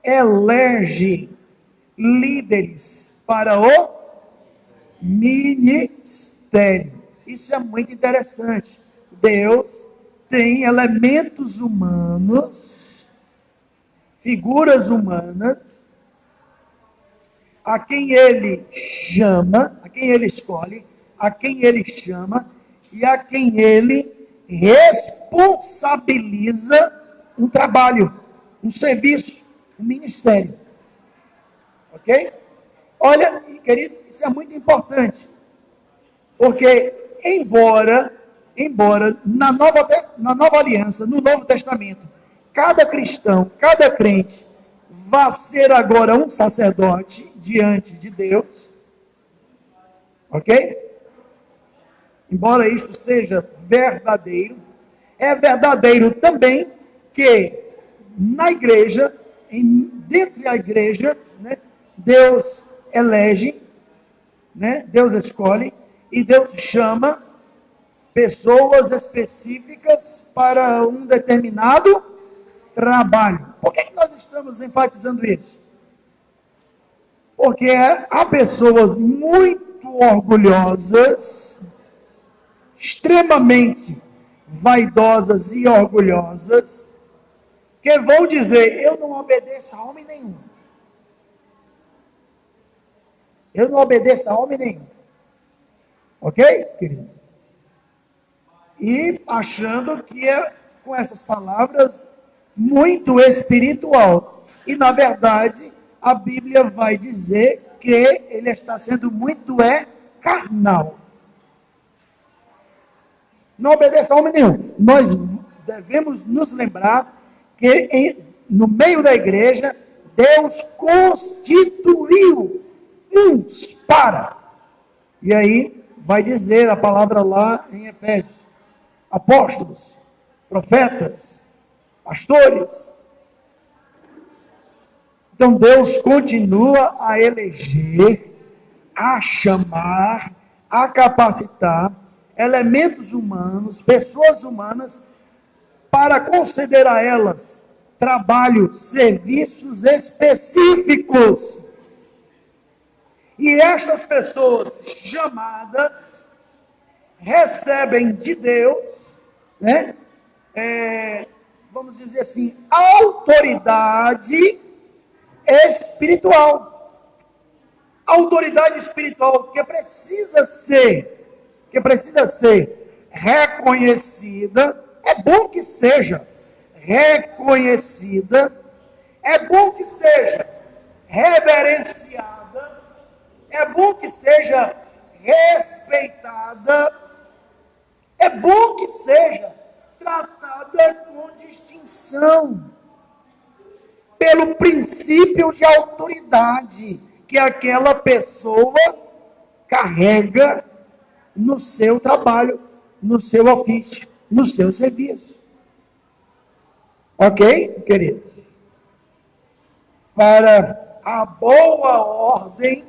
elege líderes para o ministério. Isso é muito interessante. Deus tem elementos humanos, figuras humanas, a quem ele chama, a quem ele escolhe, a quem ele chama e a quem ele responsabiliza um trabalho, um serviço, um ministério. Ok? Olha, querido, isso é muito importante, porque embora na nova aliança, no Novo Testamento, cada cristão, cada crente vá ser agora um sacerdote diante de Deus, ok? Embora isto seja verdadeiro, é verdadeiro também que na igreja, dentro da igreja, né, Deus elege, né, Deus escolhe e Deus chama pessoas específicas para um determinado trabalho. Por que nós estamos enfatizando isso? Porque há pessoas muito orgulhosas, extremamente vaidosas e orgulhosas, que vão dizer: eu não obedeço a homem nenhum. Eu não obedeço a homem nenhum. Ok, queridos? E achando que é, com essas palavras, muito espiritual. E, na verdade, a Bíblia vai dizer que ele está sendo muito carnal. Não obedeça a homem nenhum. Nós devemos nos lembrar que no meio da igreja, Deus constituiu uns para. E aí vai dizer a palavra lá em Efésios: apóstolos, profetas, pastores. Então Deus continua a eleger, a chamar, a capacitar elementos humanos, pessoas humanas, para conceder a elas trabalhos, serviços específicos. E estas pessoas chamadas recebem de Deus, né, vamos dizer assim, autoridade espiritual. Autoridade espiritual que precisa ser que precisa ser reconhecida, é bom que seja reconhecida, é bom que seja reverenciada, é bom que seja respeitada, é bom que seja tratada com distinção, pelo princípio de autoridade que aquela pessoa carrega no seu trabalho, no seu ofício, no seu serviço. Ok, queridos? Para a boa ordem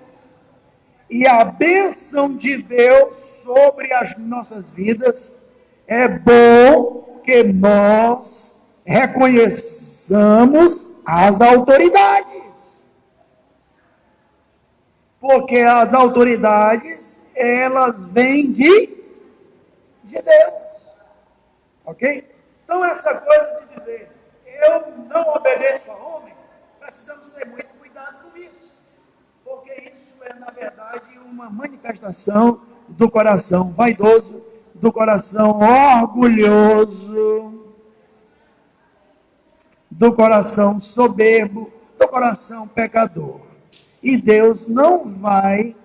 e a bênção de Deus sobre as nossas vidas, é bom que nós reconheçamos as autoridades. Porque as autoridades, elas vêm de Deus. Ok? Então, essa coisa de dizer, eu não obedeço a homem, precisamos ter muito cuidado com isso. Porque isso é, na verdade, uma manifestação do coração vaidoso, do coração orgulhoso, do coração soberbo, do coração pecador. E Deus não vai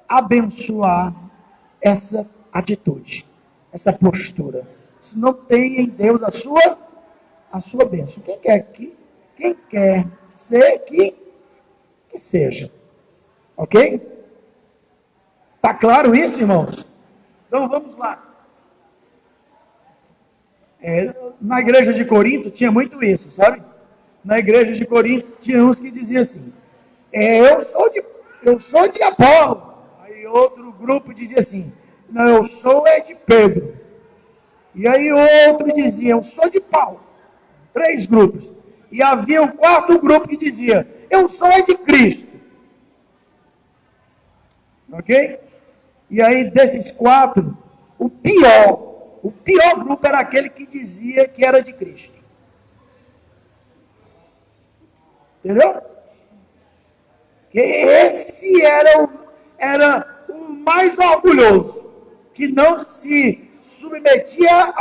abençoar essa atitude, essa postura. Se não tem em Deus a sua bênção. Quem quer ser, que seja. Ok? Está claro isso, irmãos? Então vamos lá. Na igreja de Corinto tinha muito isso, sabe? Na igreja de Corinto tinha uns que diziam assim, eu sou de Apolo. Aí outro grupo dizia assim, não, eu sou de Pedro. E aí outro dizia, eu sou de Paulo. 3 grupos. E havia um 4º grupo que dizia, eu sou de Cristo. Ok? E aí desses 4, o pior grupo era aquele que dizia que era de Cristo. Entendeu? Que esse era o mais orgulhoso, que não se submetia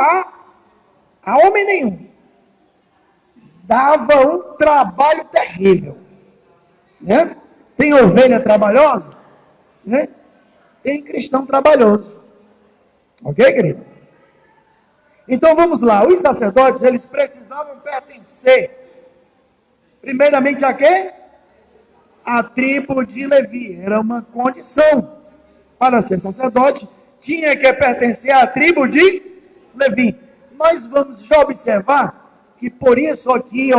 a homem nenhum. Dava um trabalho terrível. Né? Tem ovelha trabalhosa, né? Tem cristão trabalhoso. Ok, querido? Então vamos lá, os sacerdotes, eles precisavam pertencer, primeiramente a quê? A tribo de Levi, era uma condição para ser sacerdote, tinha que pertencer à tribo de Levi. Nós vamos já observar que por isso aqui,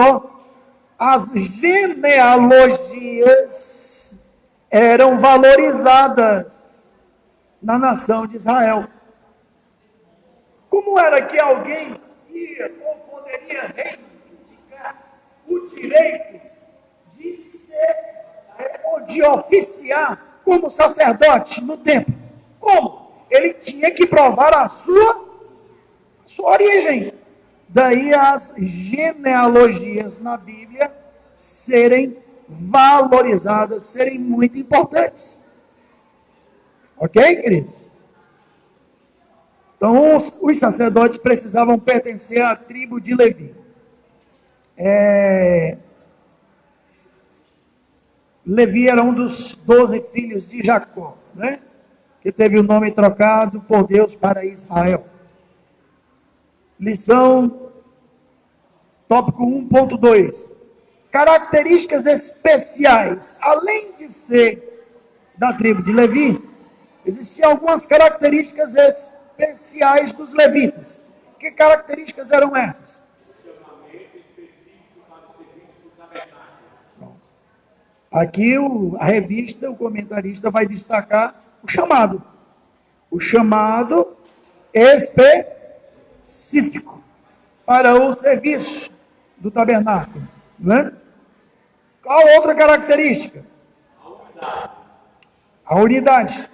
as genealogias eram valorizadas na nação de Israel. Como era que alguém ia ou poderia reivindicar o direito de ser ou de oficiar como sacerdote no templo? Como? Ele tinha que provar a sua origem. Daí as genealogias na Bíblia serem valorizadas, serem muito importantes. Ok, queridos? Então, os sacerdotes precisavam pertencer à tribo de Levi. Levi era um dos 12 filhos de Jacó, né? Que teve o nome trocado por Deus para Israel. Lição, tópico 1.2. Características especiais. Além de ser da tribo de Levi, existiam algumas características especiais dos levitas. Que características eram essas? Aqui a revista, o comentarista vai destacar o chamado. O chamado específico para o serviço do tabernáculo. Né? Qual outra característica? A unidade.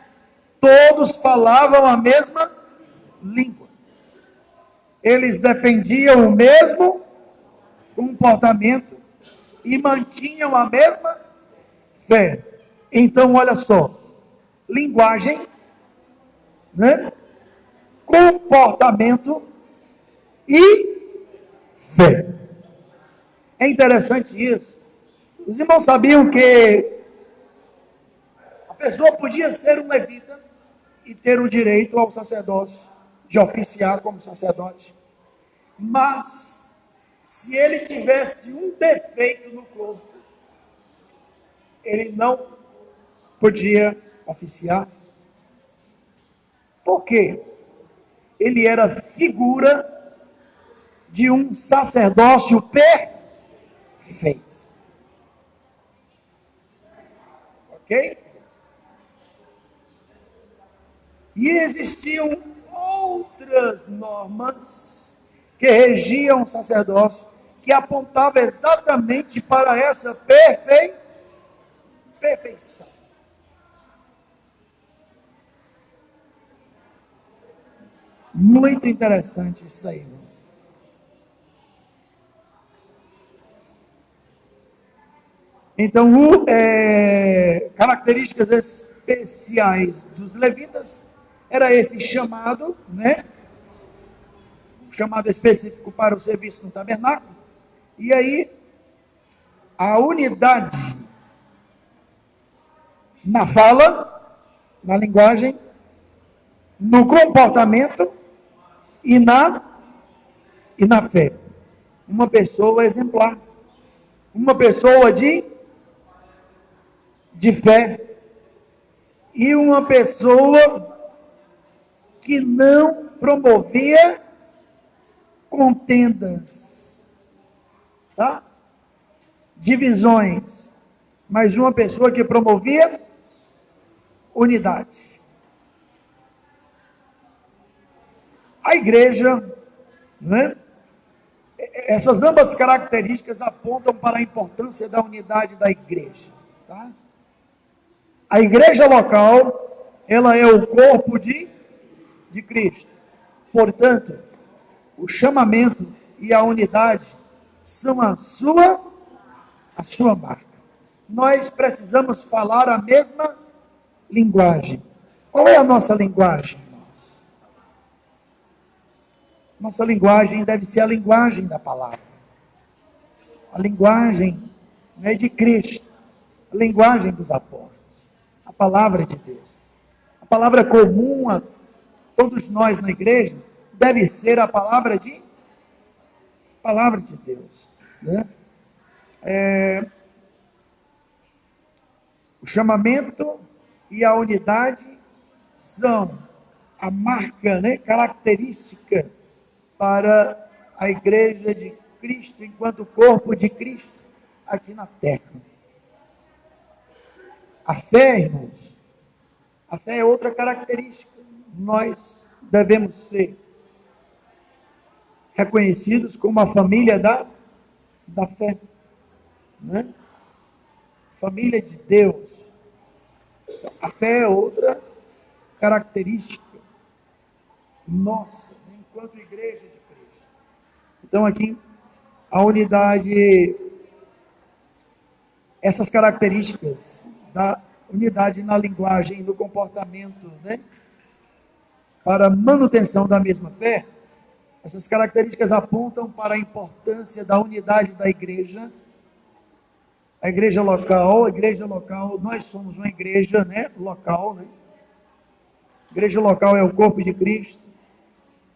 Todos falavam a mesma língua. Eles defendiam o mesmo comportamento e mantinham a mesma fé. Então, olha só, linguagem, né? Comportamento e fé. É interessante isso. Os irmãos sabiam que a pessoa podia ser um levita e ter o direito ao sacerdócio, de oficiar como sacerdote. Mas, se ele tivesse um defeito no corpo, ele não podia oficiar. Por quê? Ele era figura de um sacerdócio perfeito. Ok? E existiam outras normas que regiam o sacerdócio, que apontavam exatamente para essa perfeição. Muito interessante isso aí, irmão. Então, características especiais dos levitas era esse chamado, né? Um chamado específico para o serviço no tabernáculo. E aí, a unidade na fala, na linguagem, no comportamento e na fé. Uma pessoa exemplar. Uma pessoa de fé. E uma pessoa que não promovia contendas, tá? Divisões, mas uma pessoa que promovia unidade. A igreja, né? Essas ambas características apontam para a importância da unidade da igreja, tá? A igreja local, ela é o corpo de Cristo. Portanto, o chamamento e a unidade são a sua marca. Nós precisamos falar a mesma linguagem. Qual é a nossa linguagem? Nossa linguagem deve ser a linguagem da palavra. A linguagem, né, de Cristo. A linguagem dos apóstolos. A palavra de Deus. A palavra comum a todos nós na igreja deve ser a palavra de Deus. Né? O chamamento e a unidade são a marca, né, característica para a igreja de Cristo, enquanto corpo de Cristo, aqui na terra. A fé, irmãos, a fé é outra característica. Nós devemos ser reconhecidos como a família da fé, né? Família de Deus. A fé é outra característica nossa, enquanto igreja de Cristo. Então aqui, a unidade, essas características da unidade na linguagem, no comportamento, né? Para a manutenção da mesma fé, essas características apontam para a importância da unidade da igreja. A igreja local, nós somos uma igreja, né, local, né? A igreja local é o corpo de Cristo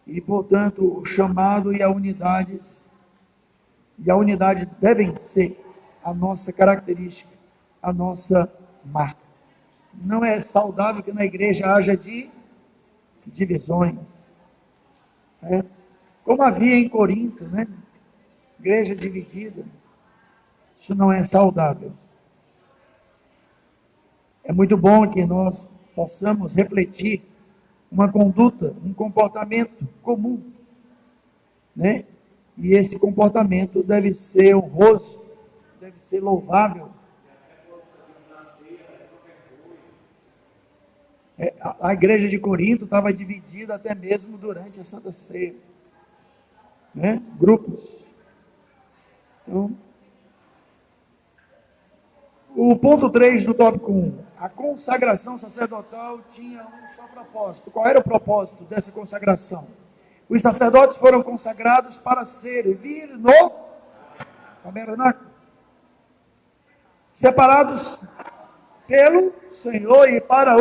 e, portanto, o chamado e a unidade devem ser a nossa característica, a nossa marca. Não é saudável que na igreja haja divisões, né? Como havia em Corinto, né? Igreja dividida. Isso não é saudável. É muito bom que nós possamos refletir uma conduta, um comportamento comum, né? E esse comportamento deve ser honroso, deve ser louvável. A igreja de Corinto estava dividida até mesmo durante a Santa Ceia, né? Grupos. Então, O ponto 3 do tópico 1. A consagração sacerdotal tinha um só propósito. Qual era o propósito dessa consagração? Os sacerdotes foram consagrados para servir no tabernáculo, separados pelo Senhor e para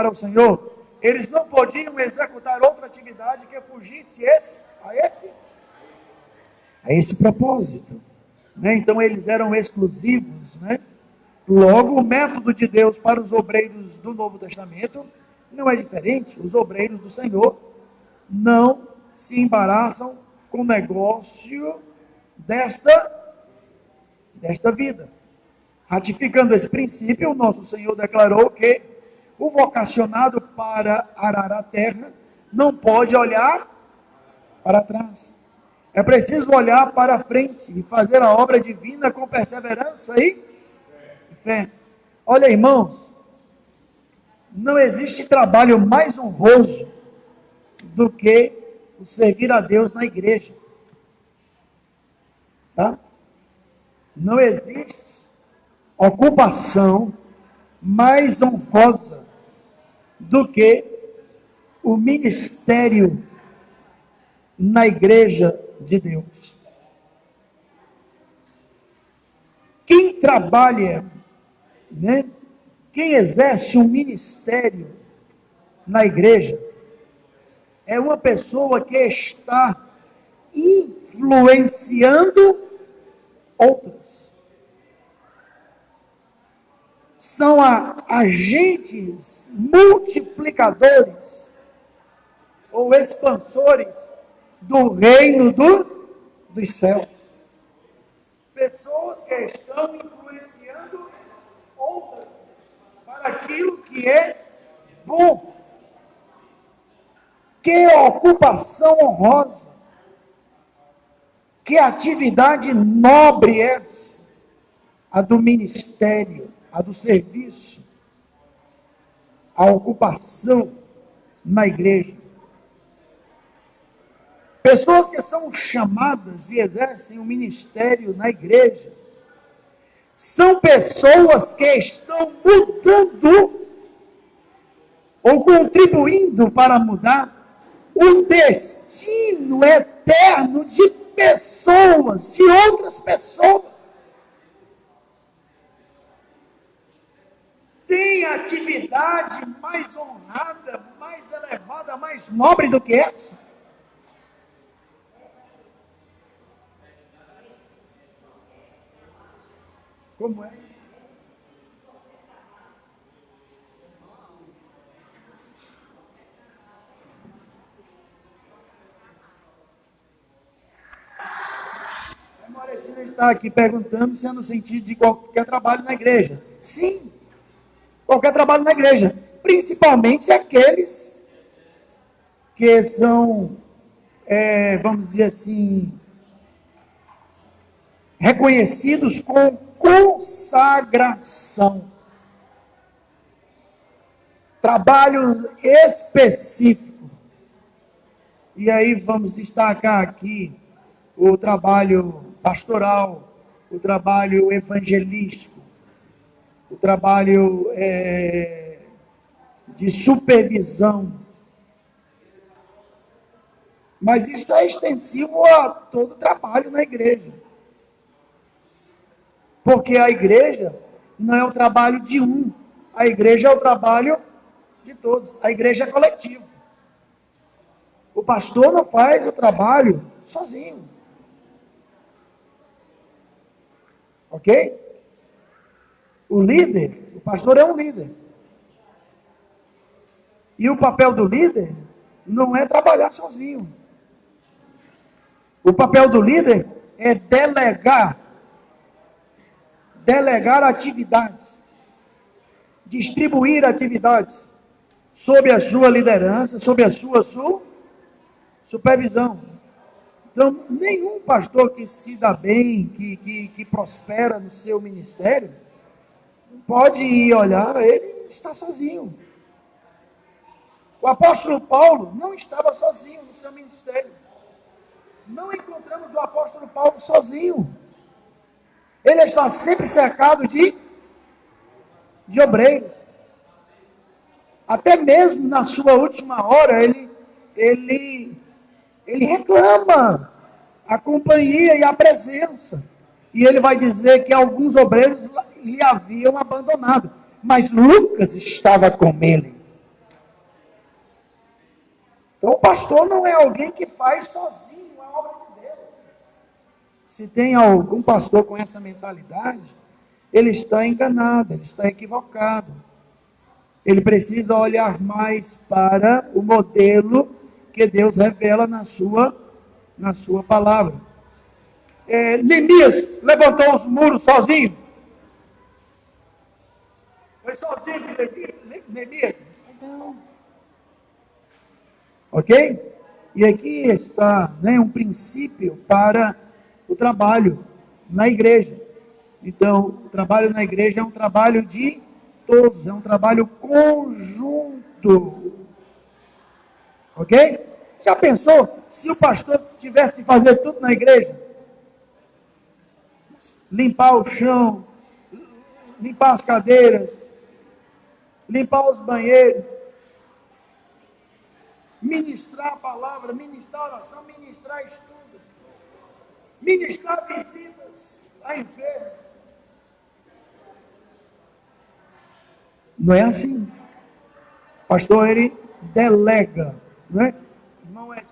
o Senhor. Eles não podiam executar outra atividade que fugisse a esse propósito. Né? Então eles eram exclusivos. Né? Logo, o método de Deus para os obreiros do Novo Testamento não é diferente. Os obreiros do Senhor não se embaraçam com o negócio desta vida. Ratificando esse princípio, o nosso Senhor declarou que o vocacionado para arar a terra não pode olhar para trás. É preciso olhar para frente e fazer a obra divina com perseverança e fé. Olha, irmãos, não existe trabalho mais honroso do que o servir a Deus na igreja. Tá? Não existe ocupação mais honrosa do que o ministério na igreja de Deus. Quem trabalha, né? Quem exerce um ministério na igreja é uma pessoa que está influenciando outras. São agentes multiplicadores ou expansores do reino dos céus. Pessoas que estão influenciando outras para aquilo que é bom. Que ocupação honrosa. Que atividade nobre é essa? A do ministério, a do serviço, a ocupação na igreja. Pessoas que são chamadas e exercem o ministério na igreja são pessoas que estão mudando ou contribuindo para mudar o destino eterno de pessoas, de outras pessoas. Tem atividade mais honrada, mais elevada, mais nobre do que essa? Como é? A Morecina está aqui perguntando se é no sentido de qualquer trabalho na igreja. Sim, qualquer trabalho na igreja. Principalmente aqueles que são, vamos dizer assim, reconhecidos com consagração. Trabalho específico. E aí vamos destacar aqui o trabalho pastoral, o trabalho evangelístico, o trabalho de supervisão. Mas isso é extensivo a todo trabalho na igreja. Porque a igreja não é o trabalho de um. A igreja é o trabalho de todos. A igreja é coletiva. O pastor não faz o trabalho sozinho. Ok? O líder, o pastor é um líder. E o papel do líder não é trabalhar sozinho. O papel do líder é delegar atividades, distribuir atividades sob a sua liderança, sob a sua supervisão. Então, nenhum pastor que se dá bem, que prospera no seu ministério, pode ir olhar, ele está sozinho. O apóstolo Paulo não estava sozinho no seu ministério. Não encontramos o apóstolo Paulo sozinho. Ele está sempre cercado de obreiros. Até mesmo na sua última hora, ele reclama a companhia e a presença. E ele vai dizer que alguns obreiros lhe haviam abandonado. Mas Lucas estava com ele. Então o pastor não é alguém que faz sozinho a obra de Deus. Se tem algum pastor com essa mentalidade, ele está enganado, ele está equivocado. Ele precisa olhar mais para o modelo que Deus revela na sua palavra. Neemias levantou os muros sozinho. Foi sozinho que Neemias? Então, ok? E aqui está, né, um princípio para o trabalho na igreja. Então, o trabalho na igreja é um trabalho de todos, é um trabalho conjunto. Ok? Já pensou se o pastor tivesse de fazer tudo na igreja? Limpar o chão, limpar as cadeiras, limpar os banheiros, ministrar a palavra, ministrar a oração, ministrar estudo, ministrar visitas a enfermos. Não é assim. O pastor, ele delega, não é? Não é.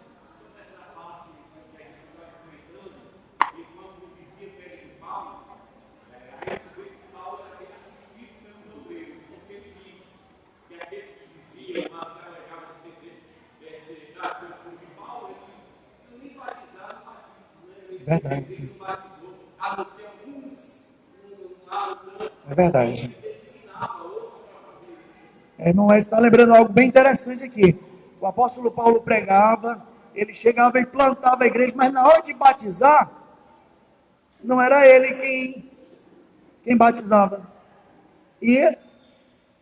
Verdade. É verdade. Não está lembrando algo bem interessante aqui. O apóstolo Paulo pregava, ele chegava e plantava a igreja, mas na hora de batizar, não era ele quem batizava. E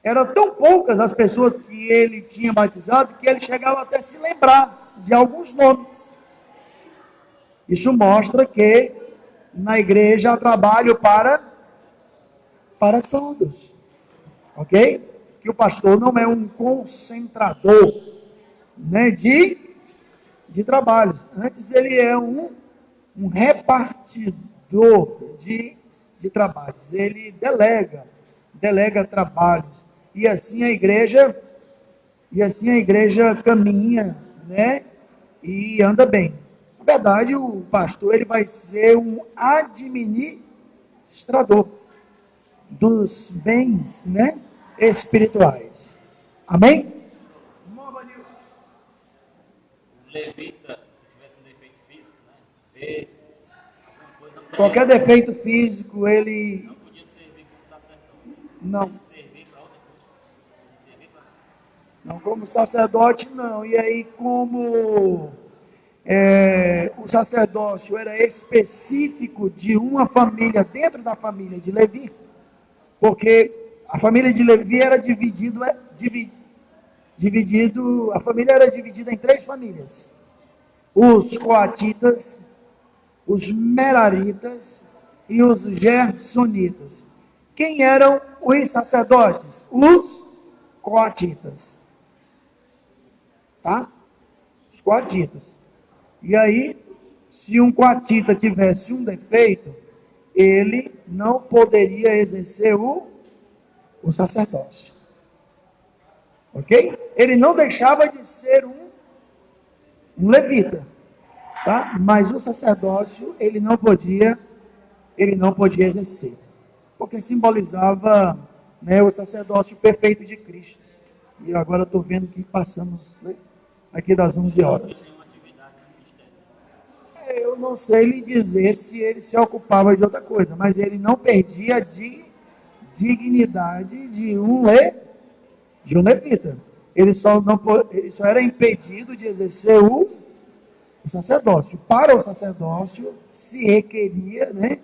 eram tão poucas as pessoas que ele tinha batizado, que ele chegava até a se lembrar de alguns nomes. Isso mostra que na igreja há trabalho para todos. Ok? Que o pastor não é um concentrador, né, de trabalhos. Antes ele é um repartidor de trabalhos. Ele delega trabalhos. E assim a igreja caminha, né, e anda bem. Na verdade, o pastor ele vai ser um administrador dos bens, né, espirituais. Amém? O levita tivesse um defeito físico, né? Alguma coisa, não qualquer defeito físico, ele não podia servir como sacerdote. não, Servir para outra coisa. Servir para... não como sacerdote, não. E aí, como o sacerdócio era específico de uma família dentro da família de Levi, porque a família de Levi era a família era dividida em 3 famílias: os coatitas, os meraritas e os gersonitas. Quem eram os sacerdotes? Os coatitas. Tá? Os coatitas. E aí, se um coatita tivesse um defeito, ele não poderia exercer o sacerdócio. Ok? Ele não deixava de ser um levita. Tá? Mas o sacerdócio ele não podia exercer. Porque simbolizava, né, o sacerdócio perfeito de Cristo. E agora estou vendo que passamos, né, aqui das 11 horas. Eu não sei lhe dizer se ele se ocupava de outra coisa, mas ele não perdia de dignidade de um levita. Ele só era impedido de exercer o sacerdócio. Para o sacerdócio se requeria, né,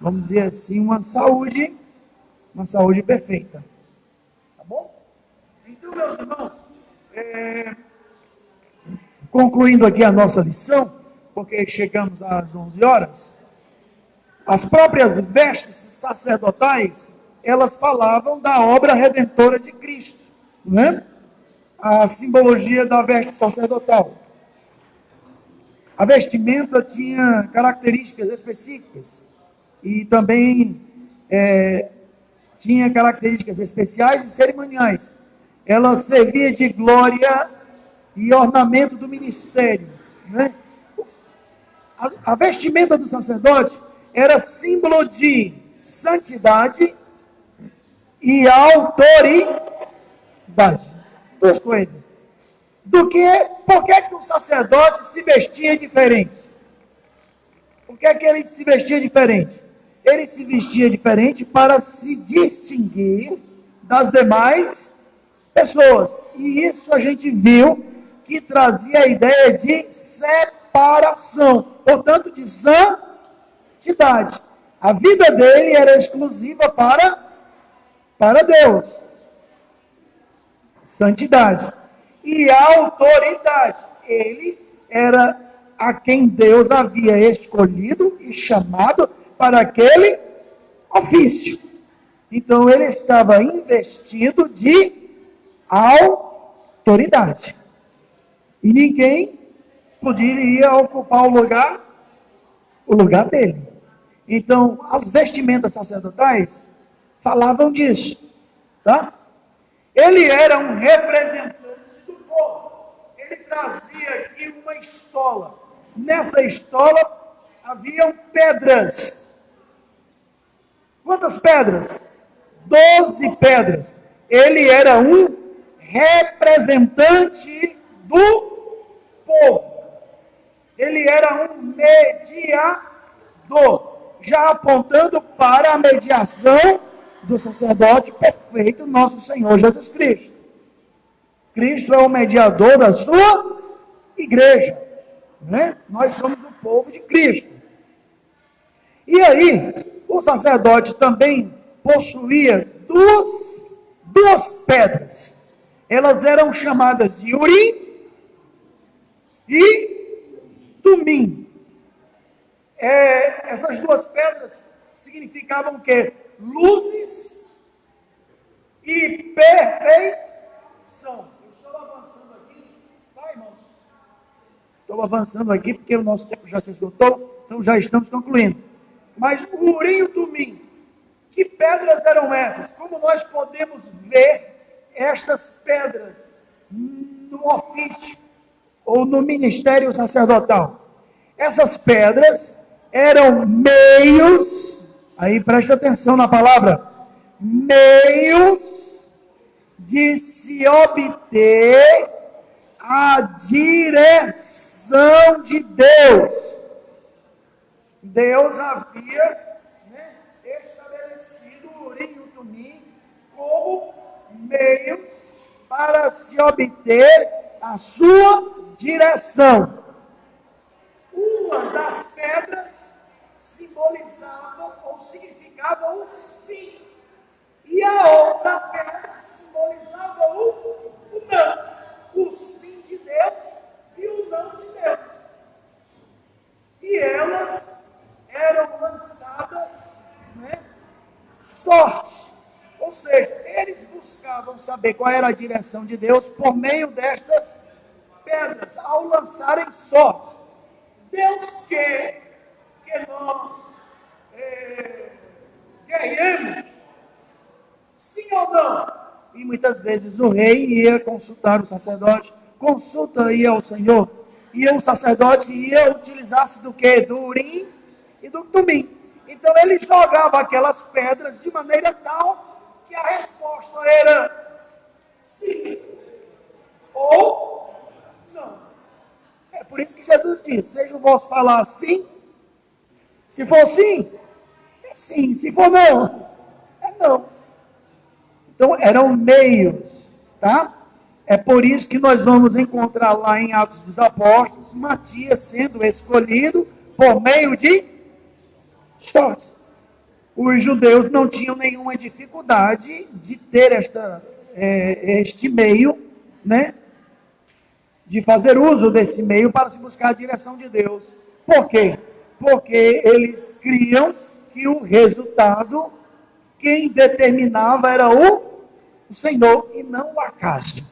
vamos dizer assim, uma saúde perfeita. Tá bom? Então, meus irmãos, concluindo aqui a nossa lição, porque chegamos às 11 horas, As próprias vestes sacerdotais, elas falavam da obra redentora de Cristo, né? A simbologia da veste sacerdotal. A vestimenta tinha características específicas e também tinha características especiais e cerimoniais. Ela servia de glória e ornamento do ministério, né? A vestimenta do sacerdote era símbolo de santidade e autoridade. Duas coisas. Por que o sacerdote se vestia diferente? Por que ele se vestia diferente? Ele se vestia diferente para se distinguir das demais pessoas. E isso a gente viu que trazia a ideia de separação, portanto, de santidade. A vida dele era exclusiva para Deus. Santidade. E a autoridade. Ele era a quem Deus havia escolhido e chamado para aquele ofício. Então, ele estava investido de autoridade. E ninguém poderia ocupar o lugar dele. Então, as vestimentas sacerdotais falavam disso, tá? Ele era um representante do povo. Ele trazia aqui uma estola. Nessa estola haviam pedras. Quantas pedras? 12 pedras. Ele era um representante do povo. Ele era um mediador, já apontando para a mediação do sacerdote perfeito, nosso Senhor Jesus Cristo. Cristo é o mediador da sua igreja, né? Nós somos o povo de Cristo. E aí, o sacerdote também possuía duas pedras. Elas eram chamadas de Urim e Tumim. Essas duas pedras significavam o quê? Luzes e perfeição. Eu estou avançando aqui, tá, irmãos? Estou avançando aqui porque o nosso tempo já se esgotou, então já estamos concluindo. Mas o Urim e o Tumim, que pedras eram essas? Como nós podemos ver estas pedras no ofício ou no ministério sacerdotal? Essas pedras eram meios, aí presta atenção na palavra, meios de se obter a direção de Deus. Deus havia estabelecido o Urim e o Tumim como meio para se obter a sua direção. Uma das pedras simbolizava ou significava o sim. E a outra pedra simbolizava o não. O sim de Deus e o não de Deus. E elas eram lançadas, sorte. Ou seja, eles buscavam saber qual era a direção de Deus por meio destas pedras, ao lançarem sorte. Deus quer que nós guerreemos, sim ou não? E muitas vezes o rei ia consultar o sacerdote, consulta aí ao Senhor, e o sacerdote ia utilizar-se do quê? Do Urim e do Tumim. Então ele jogava aquelas pedras de maneira tal que a resposta era sim ou não. É por isso que Jesus disse, seja o vosso falar sim, se for sim, é sim, se for não, é não. Então eram meios, tá? É por isso que nós vamos encontrar lá em Atos dos Apóstolos, Matias sendo escolhido por meio de sorte. Os judeus não tinham nenhuma dificuldade de ter este meio, de fazer uso desse meio para se buscar a direção de Deus. Por quê? Porque eles criam que o resultado, quem determinava era o Senhor e não o acaso.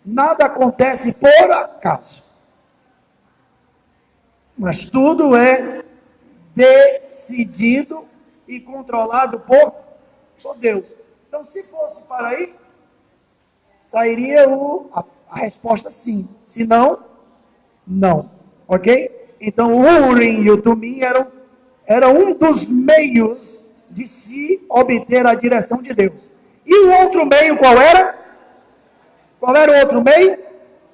Nada acontece por acaso. Mas tudo é decidido e controlado por Deus. Então, se fosse para aí, sairia a resposta sim. Se não, não. Ok? Então, o Urim e o Tumim eram um dos meios de se obter a direção de Deus. E o outro meio qual era? Qual era o outro meio?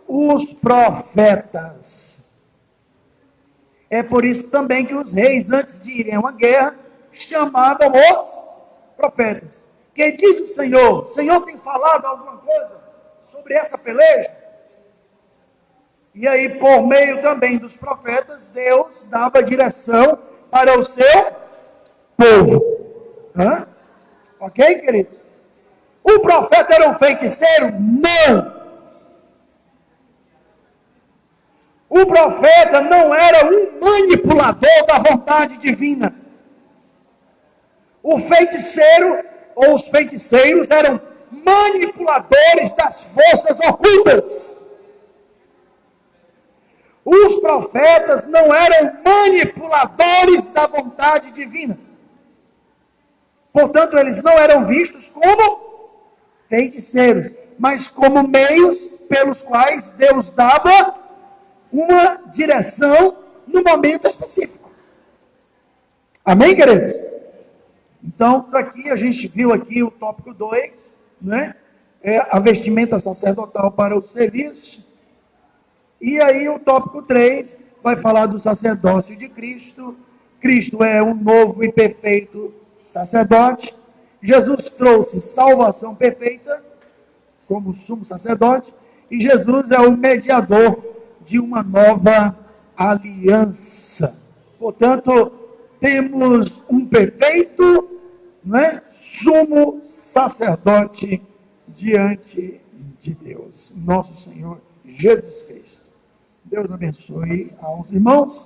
Os profetas. É por isso também que os reis, antes de irem a uma guerra, chamavam os profetas. Que diz o Senhor? O Senhor tem falado alguma coisa sobre essa peleja? E aí, por meio também dos profetas, Deus dava direção para o seu povo. Ok, queridos? O profeta era um feiticeiro? Não! O profeta não era um manipulador da vontade divina. O feiticeiro, ou os feiticeiros, eram manipuladores das forças ocultas. Os profetas não eram manipuladores da vontade divina. Portanto, eles não eram vistos como feiticeiros, mas como meios pelos quais Deus dava uma direção no momento específico. Amém, queridos? Então, aqui a gente viu aqui o tópico 2, né? A vestimenta sacerdotal para o serviço. E aí o tópico 3 vai falar do sacerdócio de Cristo. Cristo é um novo e perfeito sacerdote. Jesus trouxe salvação perfeita como sumo sacerdote. E Jesus é o mediador de uma nova aliança. Portanto, temos um perfeito, sumo sacerdote diante de Deus, nosso Senhor Jesus Cristo. Deus abençoe aos irmãos.